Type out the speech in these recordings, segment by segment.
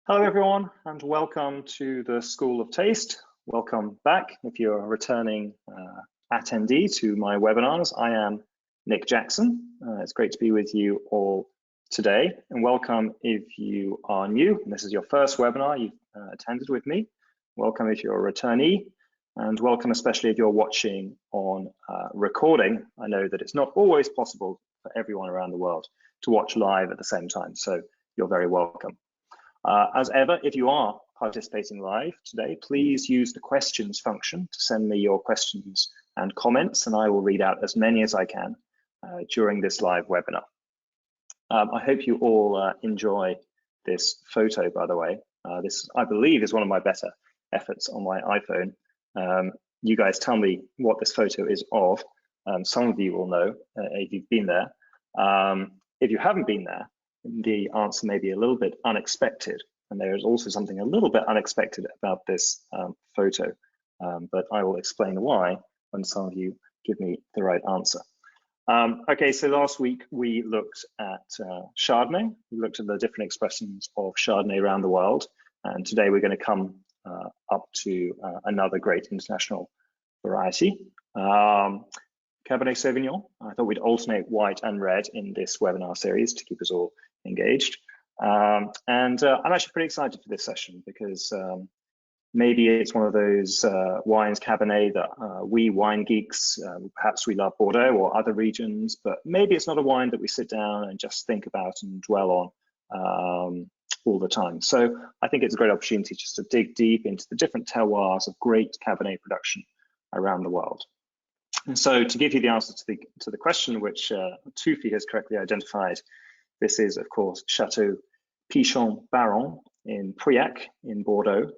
Hello everyone and welcome to the School of Taste. Welcome back if you're a returning attendee to my webinars. I am Nick Jackson. It's great to be with you all today, and welcome if you are new and this is your first webinar you've attended with me. Welcome if you're a returnee, and welcome especially if you're watching on recording. I know that it's not always possible for everyone around the world to watch live at the same time, so you're very welcome. As ever, if you are participating live today, please use the questions function to send me your questions and comments, and I will read out as many as I can during this live webinar. I hope you all enjoy this photo, by the way. This, I believe, is one of my better efforts on my iPhone. You guys tell me what this photo is of. Some of you will know if you've been there. If you haven't been there, the answer may be a little bit unexpected, and there is also something a little bit unexpected about this photo, but I will explain why when some of you give me the right answer. Okay, so last week we looked at Chardonnay. We looked at the different expressions of Chardonnay around the world, and today we're going to come up to another great international variety. Cabernet Sauvignon. I thought we'd alternate white and red in this webinar series to keep us all engaged. I'm actually pretty excited for this session because maybe it's one of those wines, Cabernet, that we wine geeks, perhaps we love Bordeaux or other regions, but maybe it's not a wine that we sit down and just think about and dwell on all the time. So I think it's a great opportunity just to dig deep into the different terroirs of great Cabernet production around the world. And so to give you the answer to the question, which Tufi has correctly identified, this is, of course, Chateau Pichon Baron in Pauillac in Bordeaux.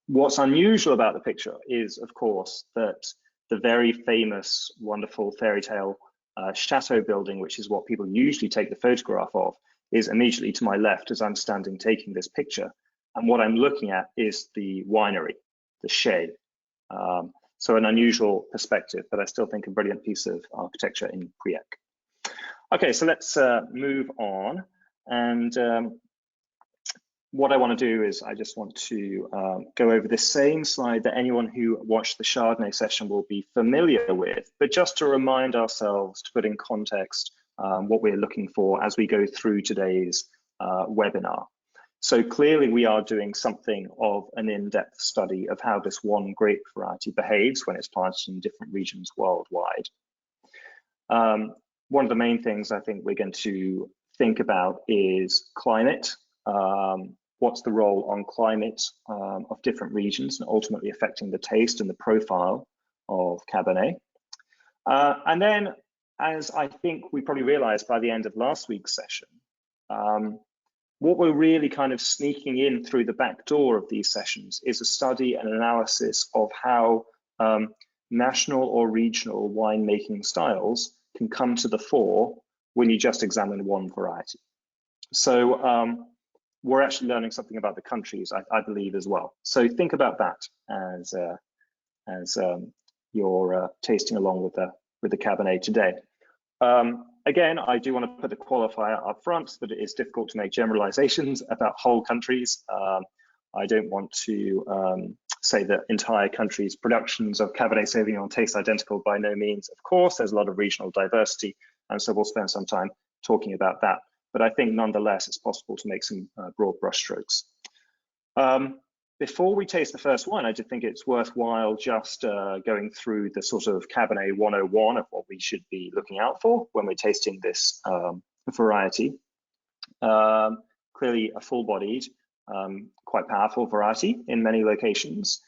What's unusual about the picture is, of course, that the very famous, wonderful fairy tale chateau building, which is what people usually take the photograph of, is immediately to my left as I'm standing taking this picture. And what I'm looking at is the winery, the Chais. So an unusual perspective, but I still think a brilliant piece of architecture in Pauillac. Okay, so let's move on. And what I want to do is I just want to go over the same slide that anyone who watched the Chardonnay session will be familiar with, but just to remind ourselves, to put in context what we're looking for as we go through today's webinar. So clearly we are doing something of an in-depth study of how this one grape variety behaves when it's planted in different regions worldwide. One of the main things I think we're going to think about is climate. What's the role on climate of different regions and ultimately affecting the taste and the profile of Cabernet. And then, as I think we probably realized by the end of last week's session, what we're really kind of sneaking in through the back door of these sessions is a study and analysis of how national or regional winemaking styles can come to the fore when you just examine one variety. So we're actually learning something about the countries, I believe, as well. So think about that as you're tasting along with the Cabernet today. Again, I do want to put the qualifier up front that it is difficult to make generalizations about whole countries. I don't want to say that entire countries' productions of Cabernet Sauvignon taste identical, by no means. Of course, there's a lot of regional diversity, and so we'll spend some time talking about that. But I think nonetheless, it's possible to make some broad brushstrokes. Before we taste the first wine, I did think it's worthwhile just going through the sort of Cabernet 101 of what we should be looking out for when we're tasting this variety. Clearly a full-bodied, quite powerful variety in many locations.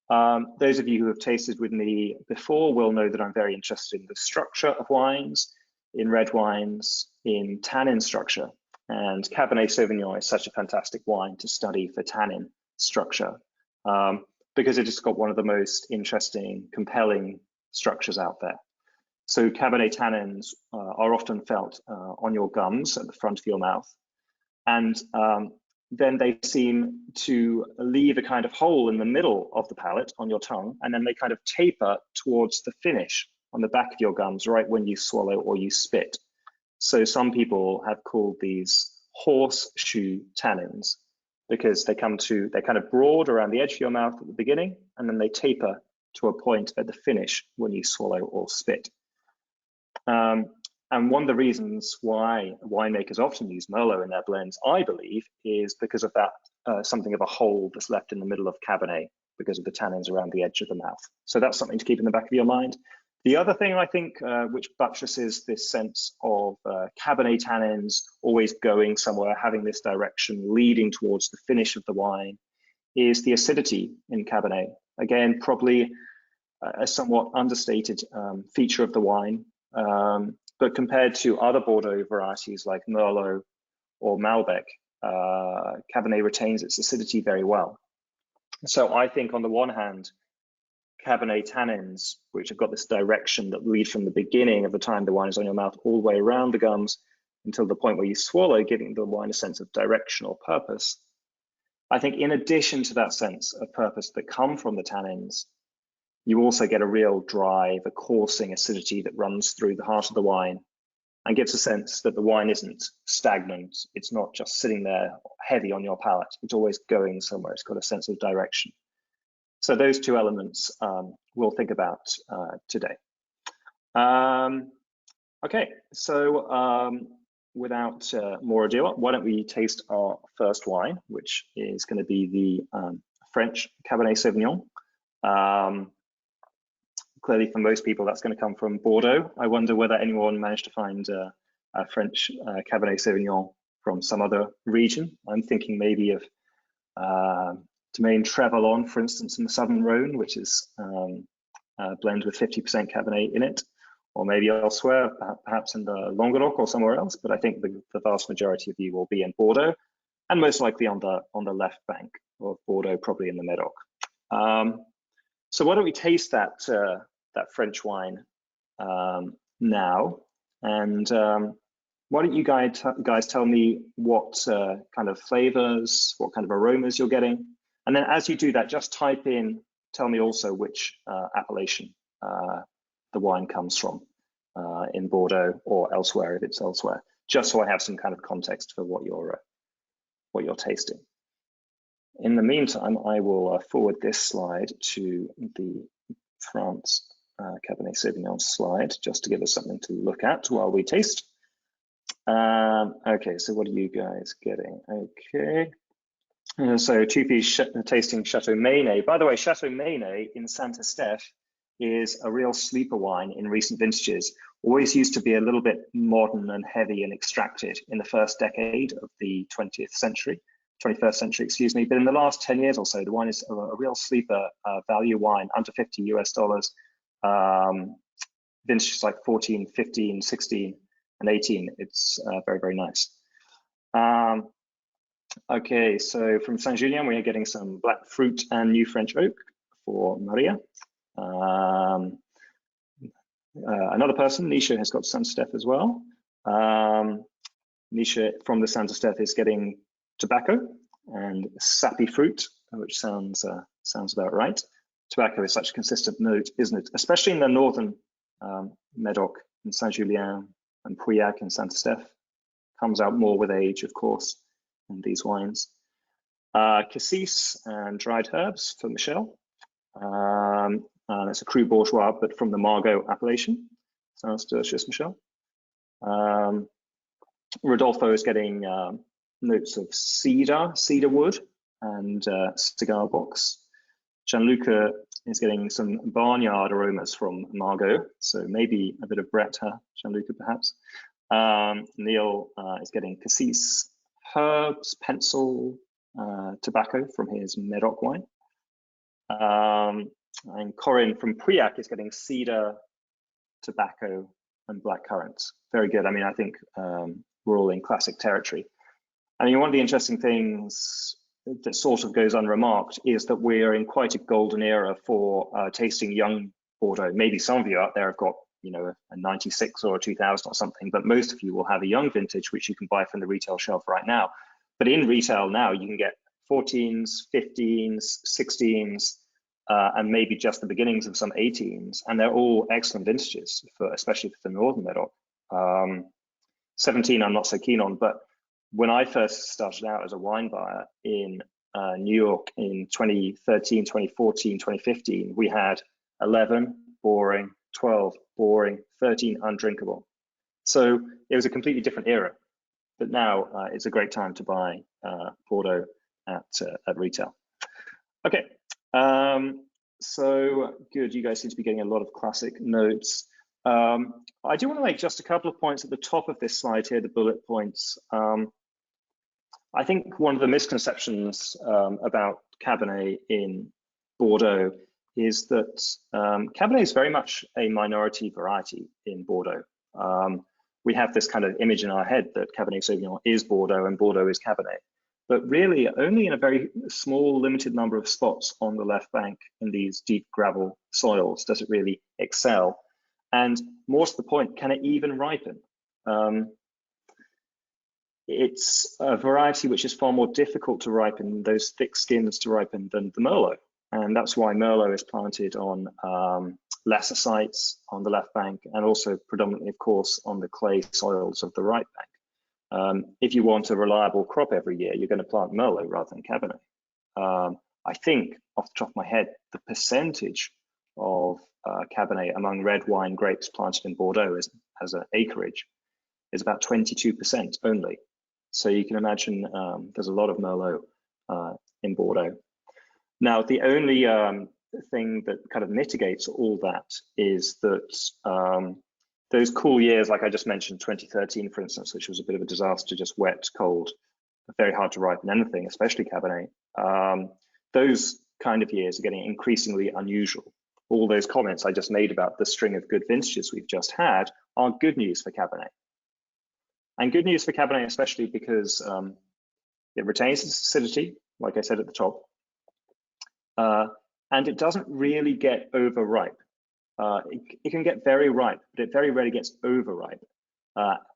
Those of you who have tasted with me before will know that I'm very interested in the structure of wines, in red wines, in tannin structure. And Cabernet Sauvignon is such a fantastic wine to study for tannin structure because it has got one of the most interesting, compelling structures out there. So Cabernet tannins are often felt on your gums at the front of your mouth, and then they seem to leave a kind of hole in the middle of the palate on your tongue, and then they kind of taper towards the finish on the back of your gums right when you swallow or you spit. So some people have called these horseshoe tannins, because they're kind of broad around the edge of your mouth at the beginning, and then they taper to a point at the finish when you swallow or spit. And one of the reasons why winemakers often use Merlot in their blends, I believe, is because of that something of a hole that's left in the middle of Cabernet because of the tannins around the edge of the mouth. So that's something to keep in the back of your mind. The other thing I think which buttresses this sense of Cabernet tannins always going somewhere, having this direction leading towards the finish of the wine, is the acidity in Cabernet. Again, probably a somewhat understated feature of the wine. But compared to other Bordeaux varieties like Merlot or Malbec, Cabernet retains its acidity very well. So I think on the one hand, Cabernet tannins, which have got this direction that lead from the beginning of the time the wine is on your mouth all the way around the gums until the point where you swallow, giving the wine a sense of direction or purpose. I think in addition to that sense of purpose that come from the tannins, you also get a real drive, a coursing acidity that runs through the heart of the wine and gives a sense that the wine isn't stagnant. It's not just sitting there heavy on your palate. It's always going somewhere. It's got a sense of direction. So those two elements we'll think about today. Okay, so without more ado, why don't we taste our first wine, which is going to be the French Cabernet Sauvignon. Clearly, for most people, that's going to come from Bordeaux. I wonder whether anyone managed to find a French Cabernet Sauvignon from some other region. I'm thinking maybe of Domaine Trevelyan, for instance, in the Southern Rhone, which is a blend with 50% Cabernet in it, or maybe elsewhere, perhaps in the Languedoc or somewhere else. But I think the vast majority of you will be in Bordeaux, and most likely on the left bank of Bordeaux, probably in the Medoc. So why don't we taste that French wine now, and why don't you guys tell me what kind of flavors, what kind of aromas you're getting, and then as you do that, just type in, tell me also which appellation the wine comes from in Bordeaux or elsewhere if it's elsewhere, just so I have some kind of context for what you're tasting. In the meantime, I will forward this slide to the France Cabernet Sauvignon slide, just to give us something to look at while we taste. Okay, so what are you guys getting? Okay, so Tupi's tasting Chateau Mené. By the way, Chateau Mené in Saint Estèphe is a real sleeper wine in recent vintages. Always used to be a little bit modern and heavy and extracted in the first decade of the 21st century, excuse me. But in the last 10 years or so, the wine is a real sleeper value wine, under $50 US. Vintages like 14, 15, 16, and 18. It's very, very nice. Okay, so from Saint-Julien, we are getting some black fruit and new French oak for Maria. Another person, Nisha, has got Saint Estèphe as well. Nisha from the Saint Estèphe is getting tobacco and sappy fruit, which sounds about right. Tobacco is such a consistent note, isn't it? Especially in the northern Medoc and Saint-Julien and Pauillac and Saint Estèphe. Comes out more with age, of course, in these wines. Cassis and dried herbs for Michelle. It's a Cru Bourgeois, but from the Margaux appellation. Sounds delicious, Michelle. Rodolfo is getting notes of cedar wood, and cigar box. Gianluca is getting some barnyard aromas from Margaux, so maybe a bit of Brett, Gianluca perhaps. Neil is getting cassis, herbs, pencil, tobacco from his Medoc wine. And Corinne from Pauillac is getting cedar, tobacco, and black currants. Very good. I mean, I think we're all in classic territory. I mean, one of the interesting things that sort of goes unremarked is that we're in quite a golden era for tasting young Bordeaux. Maybe some of you out there have got, you know, a 96 or a 2000 or something, but most of you will have a young vintage, which you can buy from the retail shelf right now. But in retail now, you can get 14s, 15s, 16s, and maybe just the beginnings of some 18s, and they're all excellent vintages, especially for the Northern Medoc. 17 I'm not so keen on, but when I first started out as a wine buyer in New York in 2013, 2014, 2015, we had 11 boring, 12 boring, 13 undrinkable. So it was a completely different era. But now it's a great time to buy Bordeaux at retail. Okay, so good. You guys seem to be getting a lot of classic notes. I do want to make just a couple of points at the top of this slide here, the bullet points. I think one of the misconceptions about Cabernet in Bordeaux is that Cabernet is very much a minority variety in Bordeaux. We have this kind of image in our head that Cabernet Sauvignon is Bordeaux and Bordeaux is Cabernet. But really, only in a very small, limited number of spots on the left bank in these deep gravel soils does it really excel. And more to the point, can it even ripen? It's a variety which is far more difficult to ripen, those thick skins to ripen, than the Merlot. And that's why Merlot is planted on lesser sites on the left bank, and also predominantly, of course, on the clay soils of the right bank. If you want a reliable crop every year, you're going to plant Merlot rather than Cabernet. I think, off the top of my head, the percentage of Cabernet among red wine grapes planted in Bordeaux as an acreage is about 22% only. So you can imagine there's a lot of Merlot in Bordeaux. Now, the only thing that kind of mitigates all that is that those cool years, like I just mentioned, 2013, for instance, which was a bit of a disaster, just wet, cold, very hard to ripen anything, especially Cabernet. Those kind of years are getting increasingly unusual. All those comments I just made about the string of good vintages we've just had are good news for Cabernet. And good news for Cabernet, especially because it retains its acidity, like I said at the top, and it doesn't really get overripe. It can get very ripe, but it very rarely gets overripe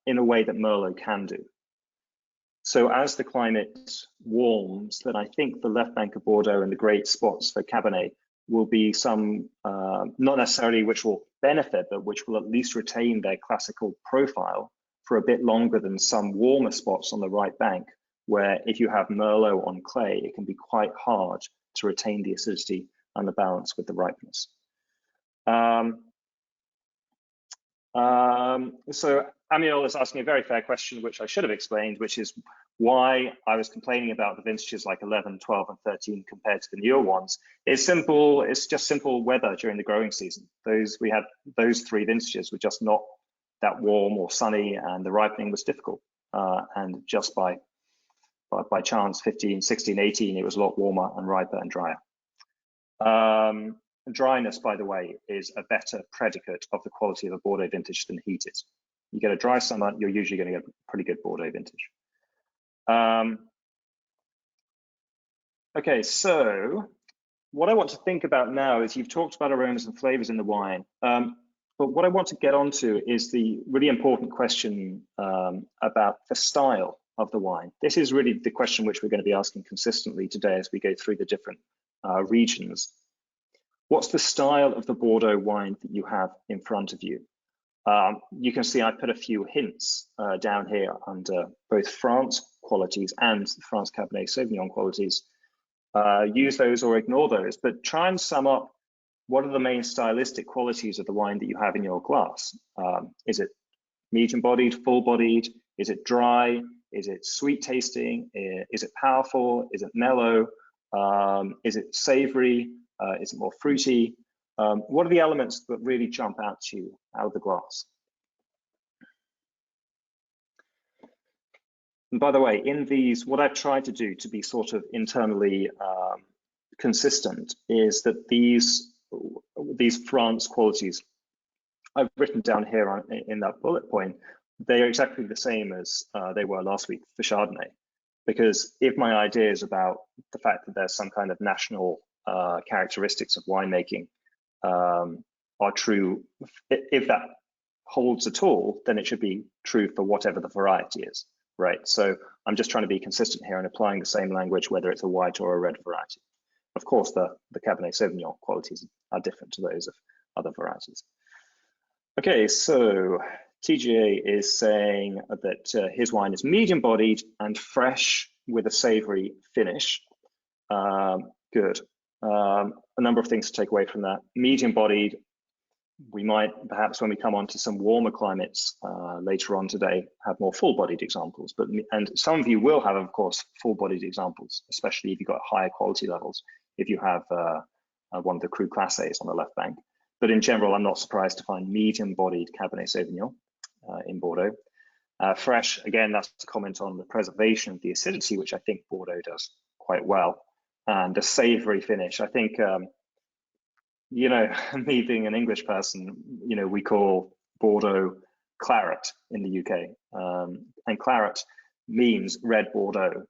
in a way that Merlot can do. So as the climate warms, then I think the left bank of Bordeaux and the great spots for Cabernet will be some, not necessarily which will benefit, but which will at least retain their classical profile for a bit longer than some warmer spots on the right bank, where if you have Merlot on clay, it can be quite hard to retain the acidity and the balance with the ripeness. So Amiel is asking a very fair question, which I should have explained, which is why I was complaining about the vintages like 11, 12, and 13 compared to the newer ones. It's simple. It's just simple weather during the growing season. We had those three vintages were just not that warm or sunny, and the ripening was difficult. And just by chance, 15, 16, 18, it was a lot warmer and riper and drier. Dryness, by the way, is a better predicate of the quality of a Bordeaux vintage than heat is. You get a dry summer, you're usually going to get a pretty good Bordeaux vintage. Okay, so what I want to think about now is you've talked about aromas and flavors in the wine, but what I want to get onto is the really important question about the style of the wine. This is really the question which we're going to be asking consistently today as we go through the different regions. What's the style of the Bordeaux wine that you have in front of you? You can see I put a few hints down here under both France qualities and France Cabernet Sauvignon qualities. Use those or ignore those, but try and sum up what are the main stylistic qualities of the wine that you have in your glass. Is it medium-bodied, full-bodied? Is it dry? Is it sweet tasting? Is it powerful? Is it mellow? Is it savory? Is it more fruity? What are the elements that really jump out to you out of the glass? And by the way, in these, what I've tried to do to be sort of internally consistent is that these France qualities I've written down here in that bullet point, they are exactly the same as they were last week for Chardonnay. Because if my idea is about the fact that there's some kind of national characteristics of winemaking are true, if that holds at all, then it should be true for whatever the variety is, right? So I'm just trying to be consistent here and applying the same language, whether it's a white or a red variety. Of course, the Cabernet Sauvignon qualities are different to those of other varieties. Okay, so TJ is saying that his wine is medium bodied and fresh with a savory finish. Good. A number of things to take away from that. Medium bodied, we might perhaps, when we come on to some warmer climates later on today, have more full-bodied examples. And some of you will have, of course, full-bodied examples, especially if you've got higher quality levels, if you have one of the Cru Classes on the left bank. But in general, I'm not surprised to find medium-bodied Cabernet Sauvignon in Bordeaux. Fresh, again, that's a comment on the preservation of the acidity, which I think Bordeaux does quite well. And a savory finish. I think, you know, me being an English person, you know, we call Bordeaux claret in the UK. And claret means red Bordeaux.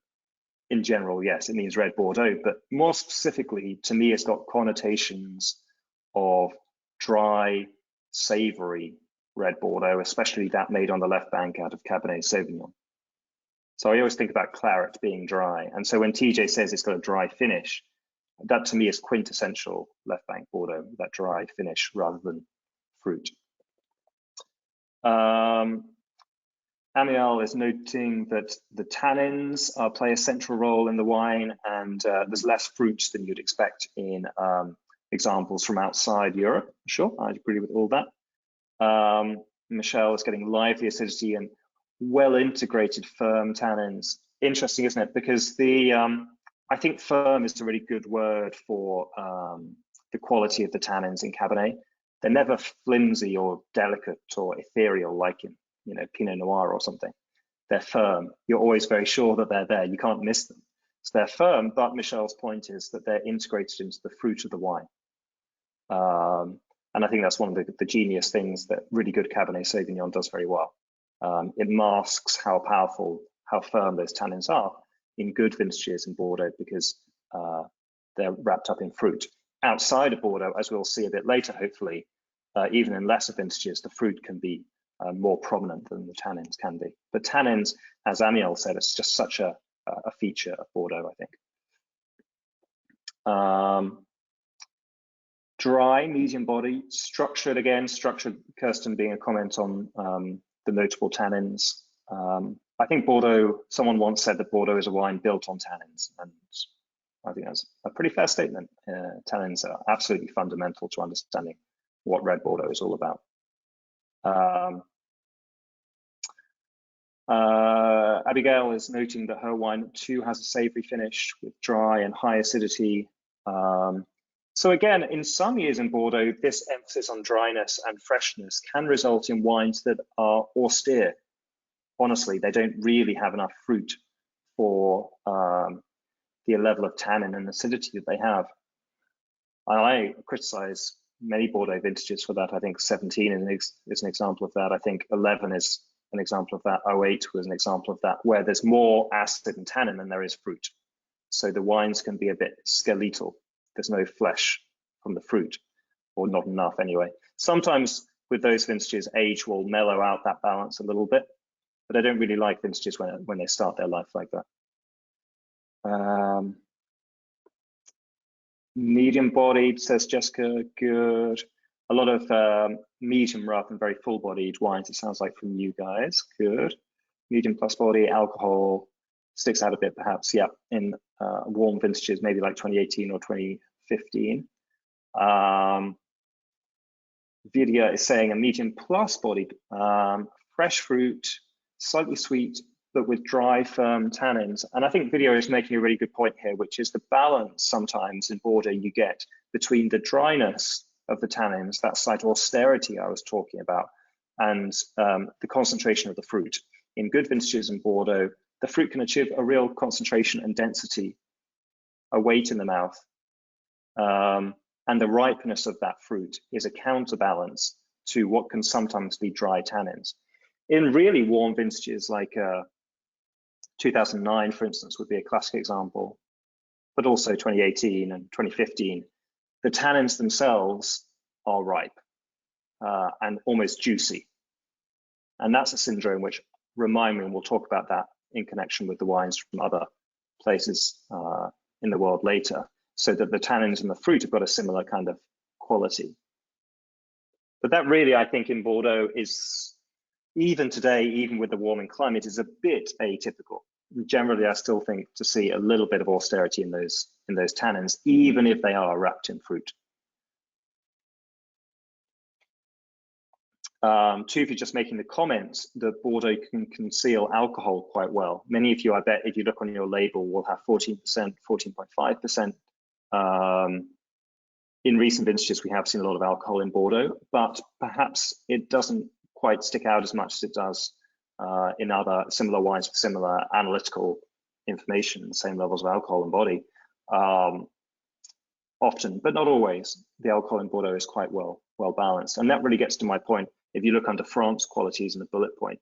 In general, yes, it means red Bordeaux. But more specifically, to me, it's got connotations of dry, savory red Bordeaux, especially that made on the left bank out of Cabernet Sauvignon. So I always think about claret being dry. And so when TJ says it's got a dry finish, that to me is quintessential left bank Bordeaux, that dry finish rather than fruit. Amiel is noting that the tannins play a central role in the wine, and there's less fruit than you'd expect in examples from outside Europe. Sure, I agree with all that. Michelle is getting lively acidity and well integrated firm tannins. Interesting, isn't it? Because the I think firm is a really good word for the quality of the tannins in Cabernet. They're never flimsy or delicate or ethereal like in, you know, Pinot Noir or something. They're firm. You're always very sure that they're there. You can't miss them. So they're firm, but Michelle's point is that they're integrated into the fruit of the wine. And I think that's one of the genius things that really good Cabernet Sauvignon does very well. It masks how powerful, how firm those tannins are in good vintages in Bordeaux because they're wrapped up in fruit. Outside of Bordeaux, as we'll see a bit later, hopefully, even in lesser vintages, the fruit can be more prominent than the tannins can be. But tannins, as Amiel said, it's just such a feature of Bordeaux, I think. Dry, medium body, structured again, structured, Kirsten being a comment on the notable tannins. I think Bordeaux, someone once said that Bordeaux is a wine built on tannins, and I think that's a pretty fair statement. Tannins are absolutely fundamental to understanding what red Bordeaux is all about. Abigail is noting that her wine too has a savory finish with dry and high acidity. So again, in some years in Bordeaux, this emphasis on dryness and freshness can result in wines that are austere. Honestly, they don't really have enough fruit for the level of tannin and acidity that they have. And I criticize many Bordeaux vintages for that. I think 17 is an example of that. I think 11 is an example of that. 08 was an example of that, where there's more acid and tannin than there is fruit. So the wines can be a bit skeletal. There's no flesh from the fruit, or not enough anyway. Sometimes with those vintages, age will mellow out that balance a little bit, but I don't really like vintages when they start their life like that. Medium bodied, says Jessica, good. A lot of medium rather than very full bodied wines, it sounds like from you guys, good. Medium plus body, alcohol, sticks out a bit perhaps, yeah, in warm vintages, maybe like 2018 or 2015. Vidya is saying a medium plus bodied, fresh fruit, slightly sweet, but with dry, firm tannins. And I think Vidya is making a really good point here, which is the balance sometimes in Bordeaux you get between the dryness of the tannins, that slight austerity I was talking about, and the concentration of the fruit. In good vintages in Bordeaux, the fruit can achieve a real concentration and density, a weight in the mouth. And the ripeness of that fruit is a counterbalance to what can sometimes be dry tannins. In really warm vintages like 2009, for instance, would be a classic example, but also 2018 and 2015, the tannins themselves are ripe and almost juicy. And that's a syndrome which, remind me, and we'll talk about that in connection with the wines from other places in the world later, so that the tannins and the fruit have got a similar kind of quality. But that really, I think, in Bordeaux is even today, even with the warming climate, is a bit atypical. Generally, I still think to see a little bit of austerity in those tannins, even if they are wrapped in fruit. Two, if you're just making the comment that Bordeaux can conceal alcohol quite well. Many of you, I bet, if you look on your label, will have 14%, 14.5%. In recent vintages, we have seen a lot of alcohol in Bordeaux, but perhaps it doesn't quite stick out as much as it does in other similar wines with similar analytical information, same levels of alcohol in body. Often, but not always, the alcohol in Bordeaux is quite well balanced. And that really gets to my point. If you look under France qualities in the bullet point,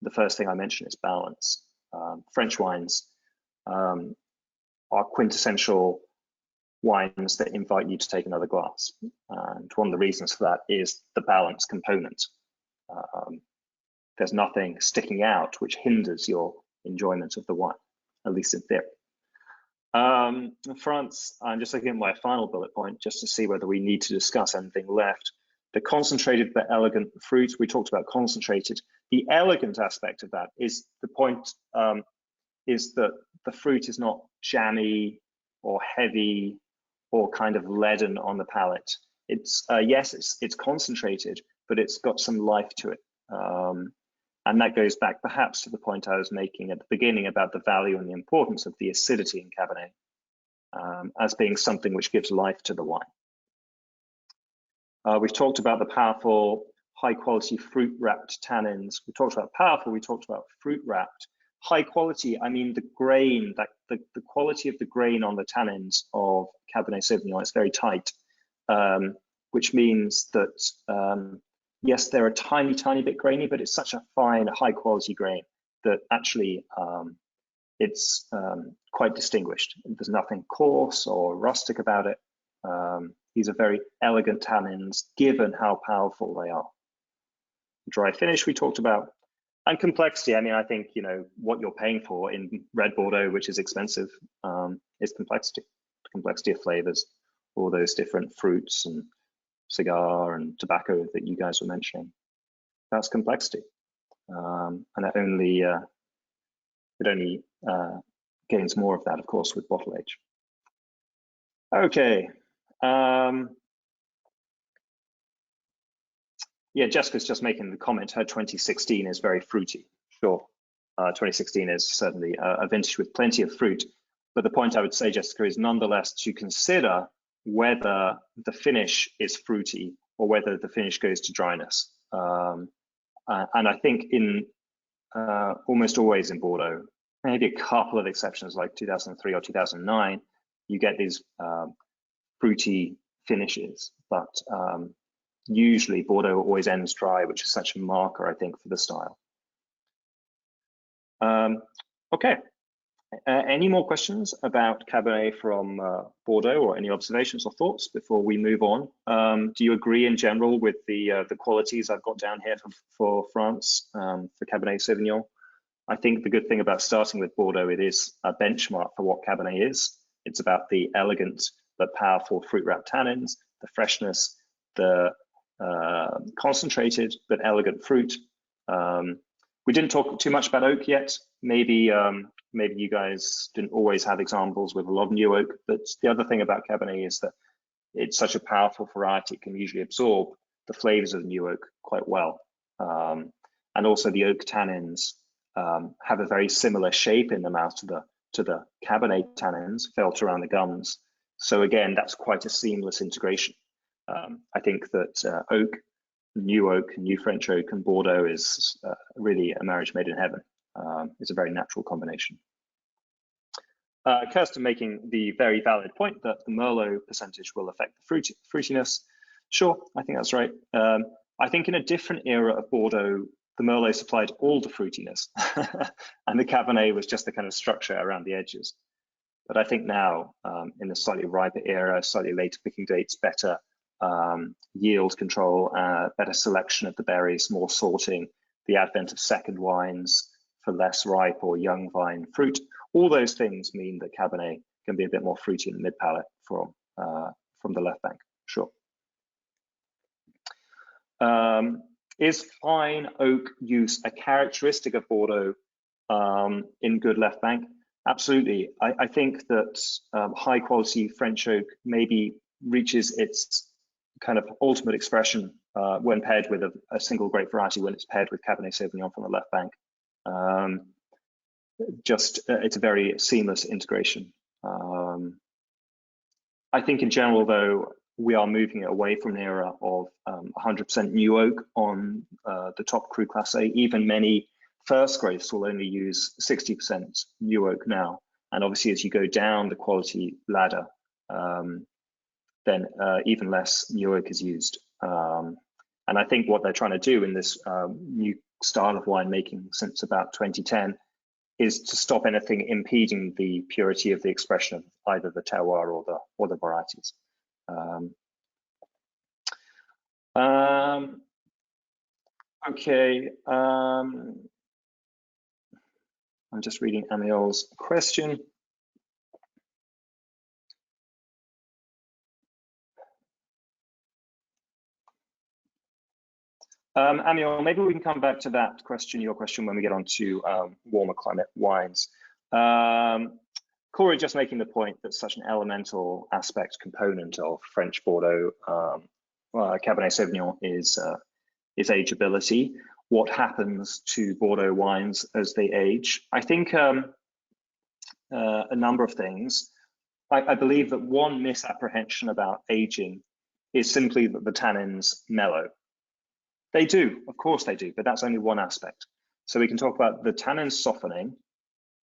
the first thing I mention is balance. French wines are quintessential wines that invite you to take another glass. And one of the reasons for that is the balance component. There's nothing sticking out which hinders your enjoyment of the wine, at least in theory. France, I'm just looking at my final bullet point just to see whether we need to discuss anything left. The concentrated but elegant fruit, we talked about concentrated. The elegant aspect of that is the point is that the fruit is not jammy or heavy or kind of leaden on the palate. It's yes, it's concentrated, but it's got some life to it. And that goes back perhaps to the point I was making at the beginning about the value and the importance of the acidity in Cabernet as being something which gives life to the wine. We've talked about the powerful, high quality fruit wrapped tannins. We talked about powerful, we talked about fruit wrapped. High quality, I mean the grain, the quality of the grain on the tannins of Cabernet Sauvignon is very tight, which means that yes, they're a tiny bit grainy, but it's such a fine, high quality grain that actually it's quite distinguished. There's nothing coarse or rustic about it. These are very elegant tannins, given how powerful they are. Dry finish we talked about, and complexity. I mean, I think what you're paying for in red Bordeaux, which is expensive, is complexity. The complexity of flavors, all those different fruits and cigar and tobacco that you guys were mentioning. That's complexity, and it only gains more of that, of course, with bottle age. Okay. Yeah, Jessica's just making the comment, her 2016 is very fruity. Sure, 2016 is certainly a vintage with plenty of fruit. But the point I would say, Jessica, is nonetheless to consider whether the finish is fruity or whether the finish goes to dryness. And I think in almost always in Bordeaux, maybe a couple of exceptions like 2003 or 2009, you get these fruity finishes, but usually Bordeaux always ends dry, which is such a marker, I think, for the style. Okay, any more questions about Cabernet from Bordeaux, or any observations or thoughts before we move on? Do you agree in general with the qualities I've got down here for France, for Cabernet Sauvignon? I think the good thing about starting with Bordeaux, it is a benchmark for what Cabernet is. It's about the elegant but powerful fruit wrapped tannins, the freshness, the concentrated but elegant fruit. We didn't talk too much about oak yet. Maybe you guys didn't always have examples with a lot of new oak, but the other thing about Cabernet is that it's such a powerful variety, it can usually absorb the flavors of the new oak quite well. And also the oak tannins have a very similar shape in the mouth to the Cabernet tannins felt around the gums. So again, that's quite a seamless integration. I think that oak, new French oak, and Bordeaux is really a marriage made in heaven. It's a very natural combination. Kirsten making the very valid point that the Merlot percentage will affect the fruitiness. Sure, I think that's right. I think in a different era of Bordeaux, the Merlot supplied all the fruitiness and the Cabernet was just the kind of structure around the edges. But I think now, in the slightly riper era, slightly later picking dates, better yield control, better selection of the berries, more sorting, the advent of second wines for less ripe or young vine fruit, all those things mean that Cabernet can be a bit more fruity in the mid palate from the left bank, sure. Is fine oak use a characteristic of Bordeaux in good left bank? Absolutely. I think that high quality French oak maybe reaches its kind of ultimate expression when paired with a single grape variety, when it's paired with Cabernet Sauvignon from the left bank. It's a very seamless integration. I think in general, though, we are moving away from an era of 100% new oak on the top cru class A. Even many first growths will only use 60% new oak now. And obviously, as you go down the quality ladder, then even less new oak is used. And I think what they're trying to do in this new style of winemaking since about 2010 is to stop anything impeding the purity of the expression of either the terroir or the varieties. Okay, I'm just reading Amiel's question. Amiel, maybe we can come back to that question, your question, when we get on to warmer climate wines. Corey just making the point that such an elemental aspect component of French Bordeaux Cabernet Sauvignon is ageability. What happens to Bordeaux wines as they age? I think a number of things. I believe that one misapprehension about aging is simply that the tannins mellow. They do, of course they do, but that's only one aspect. So we can talk about the tannins softening.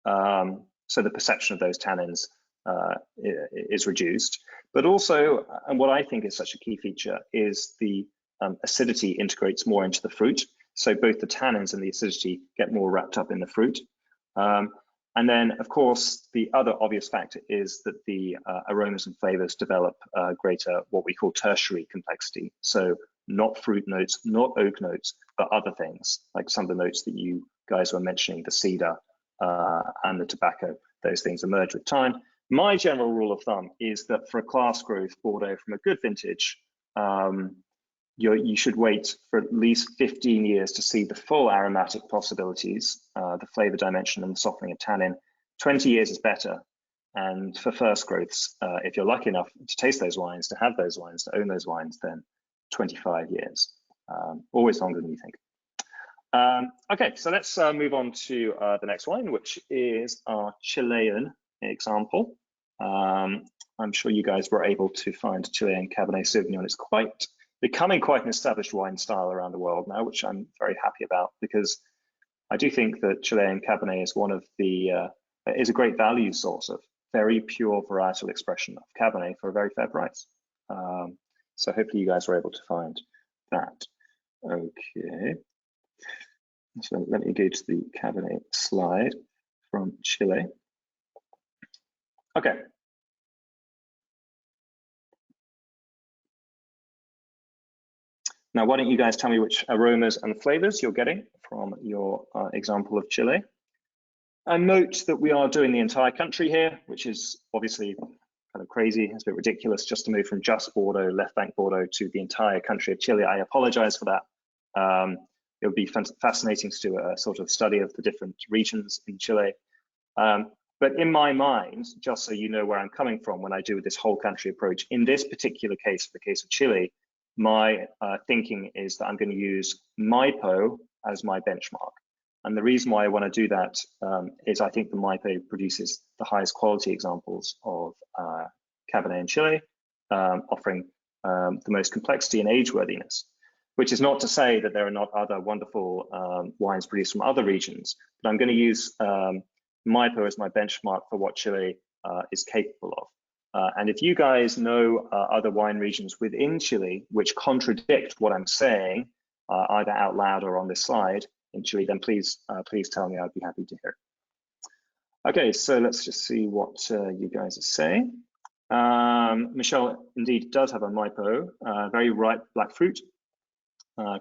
So the perception of those tannins is reduced, but also, and what I think is such a key feature is the acidity integrates more into the fruit. So both the tannins and the acidity get more wrapped up in the fruit. And then, of course, the other obvious factor is that the aromas and flavors develop greater, what we call tertiary complexity. So not fruit notes, not oak notes, but other things, like some of the notes that you guys were mentioning, the cedar and the tobacco, those things emerge with time. My general rule of thumb is that for a class growth Bordeaux from a good vintage, you should wait for at least 15 years to see the full aromatic possibilities, the flavor dimension and the softening of tannin. 20 years is better. And for first growths, if you're lucky enough to taste those wines, to have those wines, to own those wines, then 25 years, always longer than you think. Okay, so let's move on to the next wine, which is our Chilean example. I'm sure you guys were able to find Chilean Cabernet Sauvignon. It's becoming quite an established wine style around the world now, which I'm very happy about, because I do think that Chilean Cabernet is one of the is a great value source of very pure varietal expression of Cabernet for a very fair price. So hopefully you guys were able to find that. Okay. So let me go to the Cabernet slide from Chile. Okay. Now, why don't you guys tell me which aromas and flavors you're getting from your example of Chile? And note that we are doing the entire country here, which is obviously kind of crazy. It's a bit ridiculous just to move from just Bordeaux, left bank Bordeaux, to the entire country of Chile. I apologize for that. It would be fascinating to do a sort of study of the different regions in Chile. But in my mind, just so you know where I'm coming from when I do this whole country approach, in this particular case, the case of Chile, my thinking is that I'm going to use MIPO as my benchmark. And the reason why I want to do that is I think the MIPO produces the highest quality examples of Cabernet in Chile, offering the most complexity and age-worthiness, which is not to say that there are not other wonderful wines produced from other regions, but I'm going to use MIPO as my benchmark for what Chile is capable of. And if you guys know other wine regions within Chile which contradict what I'm saying, either out loud or on this slide in Chile, then please tell me. I'd be happy to hear. Okay, so let's just see what you guys are saying. Michelle indeed does have a MIPO, very ripe black fruit,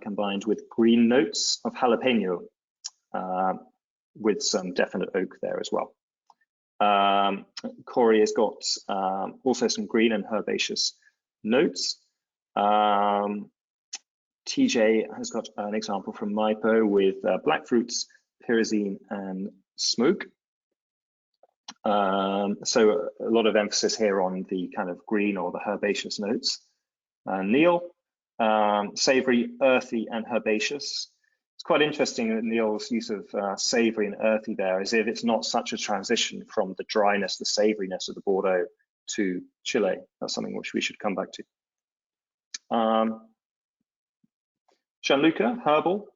combined with green notes of jalapeno, with some definite oak there as well. Corey has got also some green and herbaceous notes. TJ has got an example from Maipo with black fruits, pyrazine, and smoke. So a lot of emphasis here on the kind of green or the herbaceous notes. Neil, savory, earthy, and herbaceous. It's quite interesting that Neil's use of savory and earthy there, as if it's not such a transition from the dryness, the savoriness of the Bordeaux to Chile. That's something which we should come back to. Gianluca, herbal,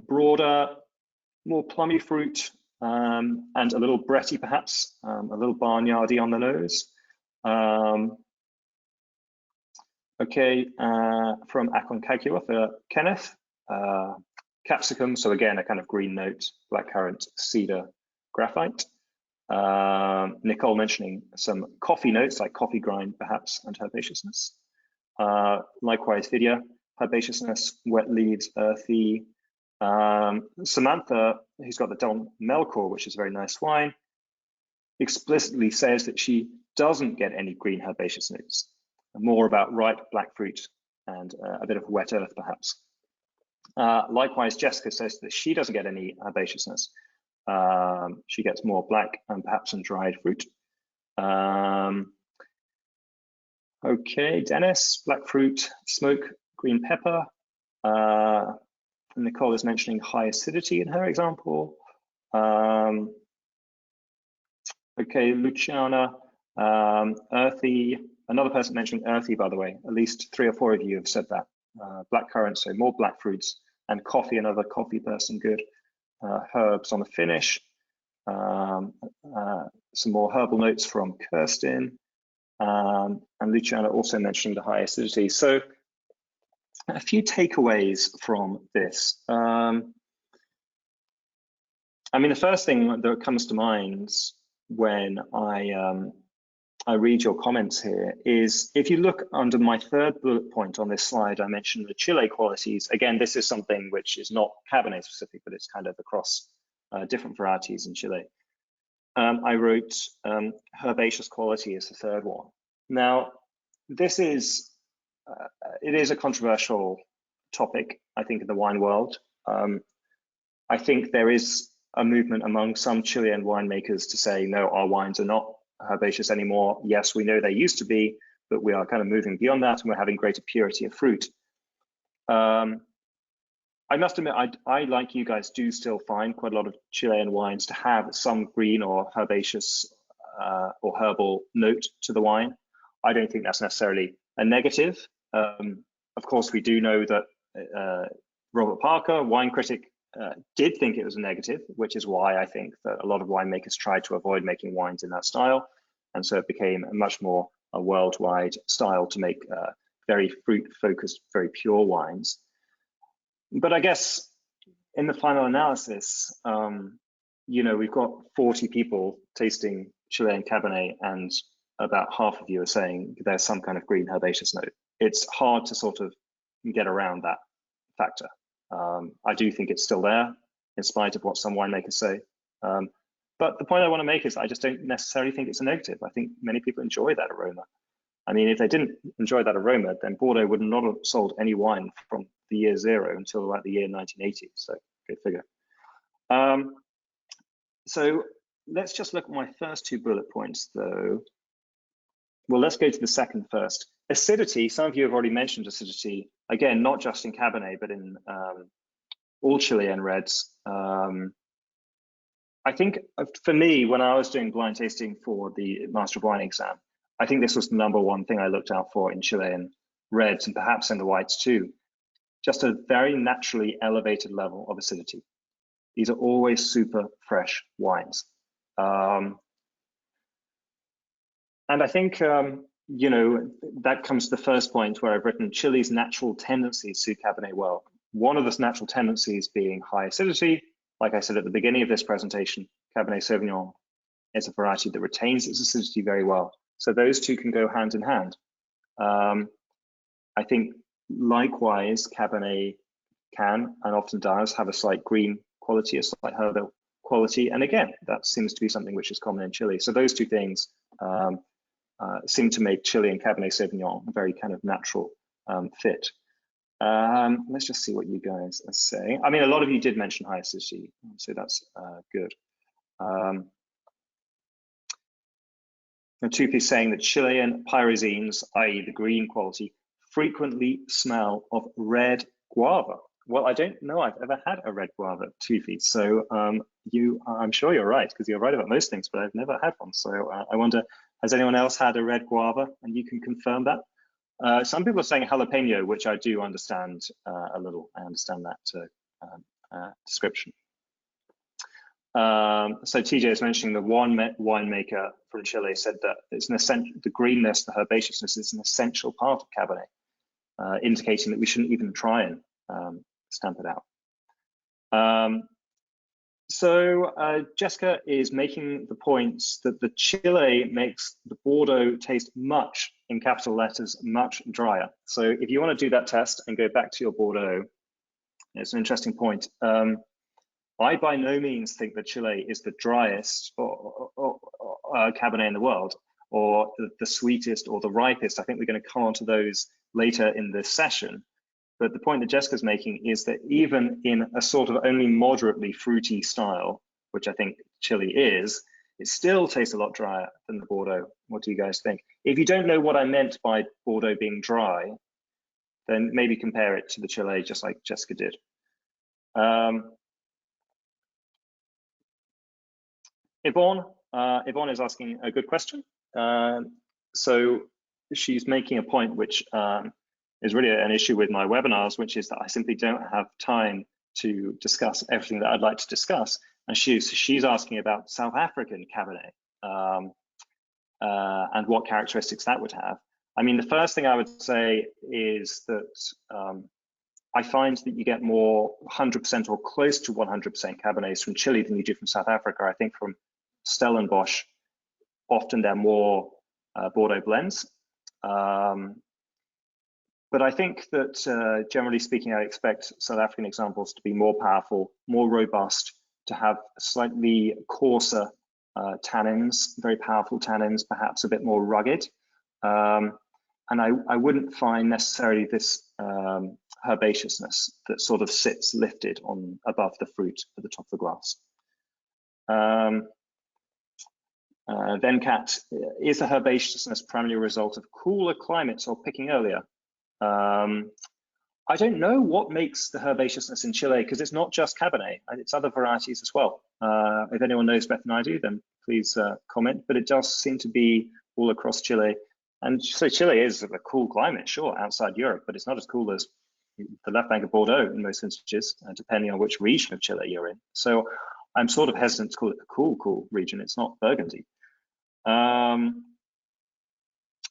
broader, more plummy fruit, and a little bretty perhaps, a little barnyardy on the nose. Okay, from Aconcagua for Kenneth, capsicum, so again, a kind of green note, blackcurrant, cedar, graphite. Nicole mentioning some coffee notes, like coffee grind perhaps, and herbaceousness. Likewise, Vidya, herbaceousness, wet leaves, earthy. Samantha, who's got the Don Melchor, which is a very nice wine, explicitly says that she doesn't get any green herbaceous notes, more about ripe black fruit and a bit of wet earth, perhaps. Likewise, Jessica says that she doesn't get any herbaceousness. She gets more black and perhaps some dried fruit. Okay, Dennis, black fruit, smoke, green pepper. Nicole is mentioning high acidity in her example. Okay, Luciana, earthy. Another person mentioning earthy, by the way. At least 3 or 4 of you have said that. Blackcurrant, so more black fruits, and coffee, another coffee person, good. Herbs on the finish. Some more herbal notes from Kirsten. And Luciana also mentioning the high acidity. So a few takeaways from this. I mean, the first thing that comes to mind when I read your comments here is, if you look under my third bullet point on this slide, I mentioned the Chile qualities. Again, this is something which is not Cabernet specific, but it's kind of across different varieties in Chile. I wrote herbaceous quality as the third one. Now, this is, it is a controversial topic, I think, in the wine world. I think there is a movement among some Chilean winemakers to say, no, our wines are not herbaceous anymore. Yes, we know they used to be, but we are kind of moving beyond that and we're having greater purity of fruit. I must admit, I, like you guys, do still find quite a lot of Chilean wines to have some green or herbaceous or herbal note to the wine. I don't think that's necessarily a negative. Of course, we do know that Robert Parker, wine critic, did think it was a negative, which is why I think that a lot of winemakers tried to avoid making wines in that style. And so it became a much more a worldwide style to make very fruit-focused, very pure wines. But I guess in the final analysis, you know, we've got 40 people tasting Chilean Cabernet, and about half of you are saying there's some kind of green herbaceous note. It's hard to sort of get around that factor. I do think it's still there, in spite of what some winemakers say. But the point I want to make is I just don't necessarily think it's a negative. I think many people enjoy that aroma. I mean, if they didn't enjoy that aroma, then Bordeaux would not have sold any wine from the year 0 until about the year 1980. So go figure. So let's just look at my first 2 bullet points, though. Well, let's go to the second first. Acidity, some of you have already mentioned acidity. Again, not just in Cabernet, but in all Chilean reds. I think for me, when I was doing blind tasting for the Master of Wine exam, I think this was the #1 thing I looked out for in Chilean reds, and perhaps in the whites too. Just a very naturally elevated level of acidity. These are always super fresh wines. And I think, you know, that comes to the first point where I've written Chile's natural tendencies suit Cabernet well. One of the natural tendencies being high acidity. Like I said at the beginning of this presentation, Cabernet Sauvignon is a variety that retains its acidity very well. So those two can go hand in hand. I think likewise, Cabernet can and often does have a slight green quality, a slight herbal quality. And again, that seems to be something which is common in Chile. So those two things seem to make Chile and Cabernet Sauvignon a very kind of natural fit. Let's just see what you guys are saying. I mean, a lot of you did mention high acidity, so that's good. And Tupi saying that Chilean pyrazines, i.e. the green quality, frequently smell of red guava. Well, I don't know I've ever had a red guava, Tupi. So I'm sure you're right, because you're right about most things, but I've never had one. So I wonder, has anyone else had a red guava? And you can confirm that. Some people are saying jalapeno, which I do understand a little. I understand that description. So TJ is mentioning the one winemaker from Chile said that it's an essential, the greenness, the herbaceousness is an essential part of Cabernet, indicating that we shouldn't even try and stamp it out. So Jessica is making the points that the Chile makes the Bordeaux taste much, in capital letters, much drier. So if you want to do that test and go back to your Bordeaux, it's an interesting point. I by no means think that Chile is the driest Cabernet in the world, or the sweetest or the ripest. I think we're going to come on to those later in this session. But the point that Jessica's making is that even in a sort of only moderately fruity style, which I think Chile is, it still tastes a lot drier than the Bordeaux. What do you guys think? If you don't know what I meant by Bordeaux being dry, then maybe compare it to the Chile, just like Jessica did. Yvonne is asking a good question. So she's making a point which is really an issue with my webinars, which is that I simply don't have time to discuss everything that I'd like to discuss. And she's asking about South African Cabernet and what characteristics that would have. I mean, the first thing I would say is that I find that you get more 100% or close to 100% Cabernets from Chile than you do from South Africa. I think from Stellenbosch, often they're more Bordeaux blends. But I think that generally speaking, I expect South African examples to be more powerful, more robust, to have slightly coarser tannins, very powerful tannins, perhaps a bit more rugged. And I wouldn't find necessarily this herbaceousness that sort of sits lifted on above the fruit at the top of the glass. Then Kat, is the herbaceousness primarily a result of cooler climates or picking earlier? I don't know what makes the herbaceousness in Chile, because it's not just Cabernet, it's other varieties as well. If anyone knows better than I do, then please comment, but it does seem to be all across Chile. And so Chile is a cool climate, sure, outside Europe, but it's not as cool as the left bank of Bordeaux in most instances, depending on which region of Chile you're in. So I'm sort of hesitant to call it a cool region. It's not Burgundy.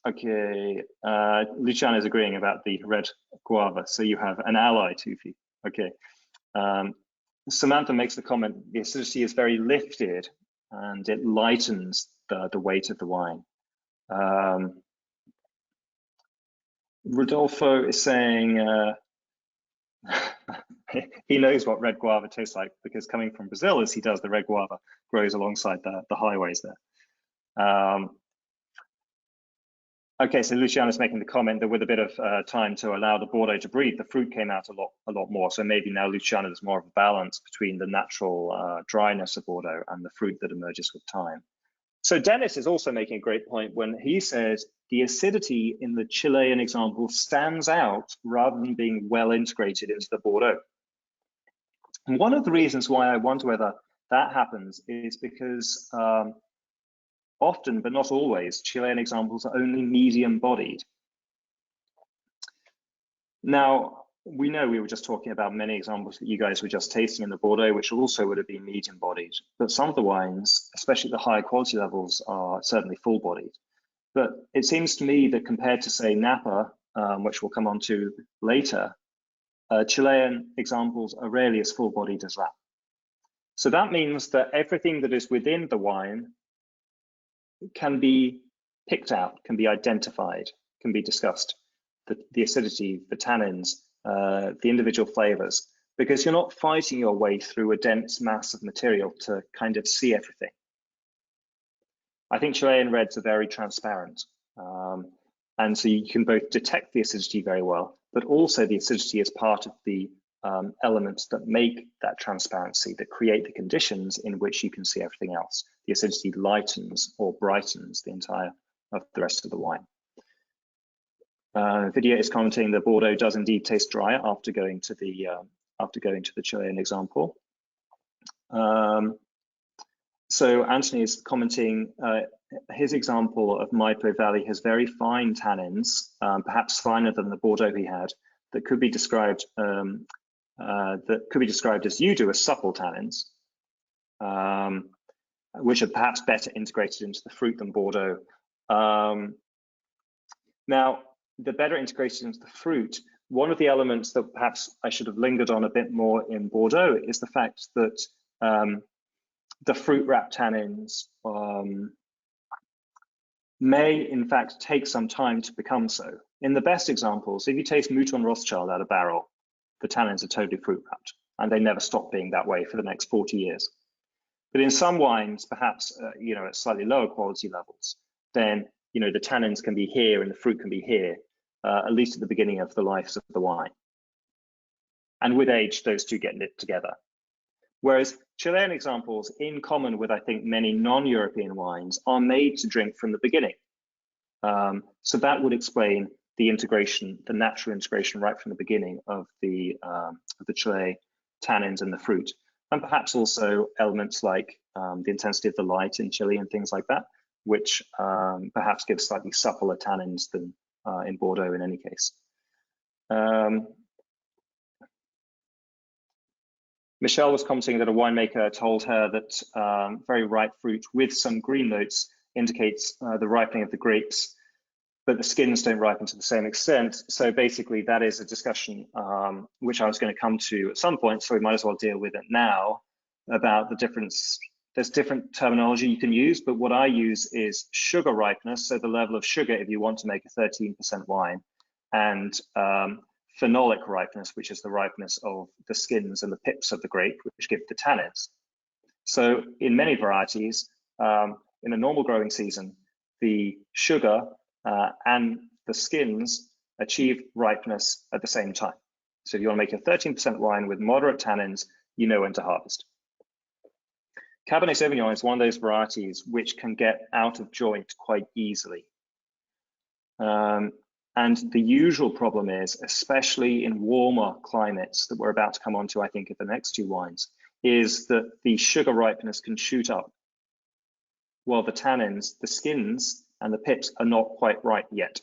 Okay, Luciana is agreeing about the red guava. So you have an ally, Tufi. Okay. Samantha makes the comment, the acidity is very lifted and it lightens the weight of the wine. Rodolfo is saying he knows what red guava tastes like, because coming from Brazil as he does, the red guava grows alongside the highways there. Okay, so Luciana's making the comment that with a bit of time to allow the Bordeaux to breathe, the fruit came out a lot more. So maybe now, Luciana, there's more of a balance between the natural dryness of Bordeaux and the fruit that emerges with time. So Dennis is also making a great point when he says the acidity in the Chilean example stands out rather than being well integrated into the Bordeaux. And one of the reasons why I wonder whether that happens is because often, but not always, Chilean examples are only medium bodied. Now, we know we were just talking about many examples that you guys were just tasting in the Bordeaux, which also would have been medium bodied. But some of the wines, especially the higher quality levels, are certainly full bodied. But it seems to me that compared to, say, Napa, which we'll come on to later, Chilean examples are rarely as full bodied as that. So that means that everything that is within the wine can be picked out, can be identified, can be discussed. The acidity, the tannins, the individual flavors, because you're not fighting your way through a dense mass of material to kind of see everything. I think Chilean reds are very transparent. And so you can both detect the acidity very well, but also the acidity is part of the elements that make that transparency, that create the conditions in which you can see everything else. The acidity lightens or brightens the entire of the rest of the wine. Vidya is commenting that Bordeaux does indeed taste drier after going to the Chilean example. So Anthony is commenting, his example of Maipo Valley has very fine tannins, perhaps finer than the Bordeaux he had, that could be described as you do as supple tannins, which are perhaps better integrated into the fruit than Bordeaux. Now, the better integrated into the fruit, one of the elements that perhaps I should have lingered on a bit more in Bordeaux is the fact that the fruit wrap tannins may in fact take some time to become so. In the best examples, if you taste Mouton Rothschild out of barrel, the tannins are totally fruit wrapped and they never stop being that way for the next 40 years. But in some wines, perhaps at slightly lower quality levels, then the tannins can be here and the fruit can be here, at least at the beginning of the lives of the wine. And with age, those two get knit together. Whereas Chilean examples, in common with, I think, many non-European wines, are made to drink from the beginning. So that would explain the integration, the natural integration right from the beginning of the Chile tannins and the fruit. And perhaps also elements like the intensity of the light in Chile and things like that, which perhaps give slightly suppler tannins than in Bordeaux in any case. Michelle was commenting that a winemaker told her that very ripe fruit with some green notes indicates the ripening of the grapes, but the skins don't ripen to the same extent. So basically that is a discussion which I was going to come to at some point, so we might as well deal with it now, about the difference. There's different terminology you can use, but what I use is sugar ripeness, so the level of sugar if you want to make a 13% wine, and phenolic ripeness, which is the ripeness of the skins and the pips of the grape, which give the tannins. So in many varieties, in a normal growing season, the sugar and the skins achieve ripeness at the same time. So if you want to make a 13% wine with moderate tannins, you know when to harvest. Cabernet Sauvignon is one of those varieties which can get out of joint quite easily. And the usual problem is, especially in warmer climates that we're about to come on to, I think, in the next two wines, is that the sugar ripeness can shoot up while the tannins, the skins, and the pips are not quite ripe yet.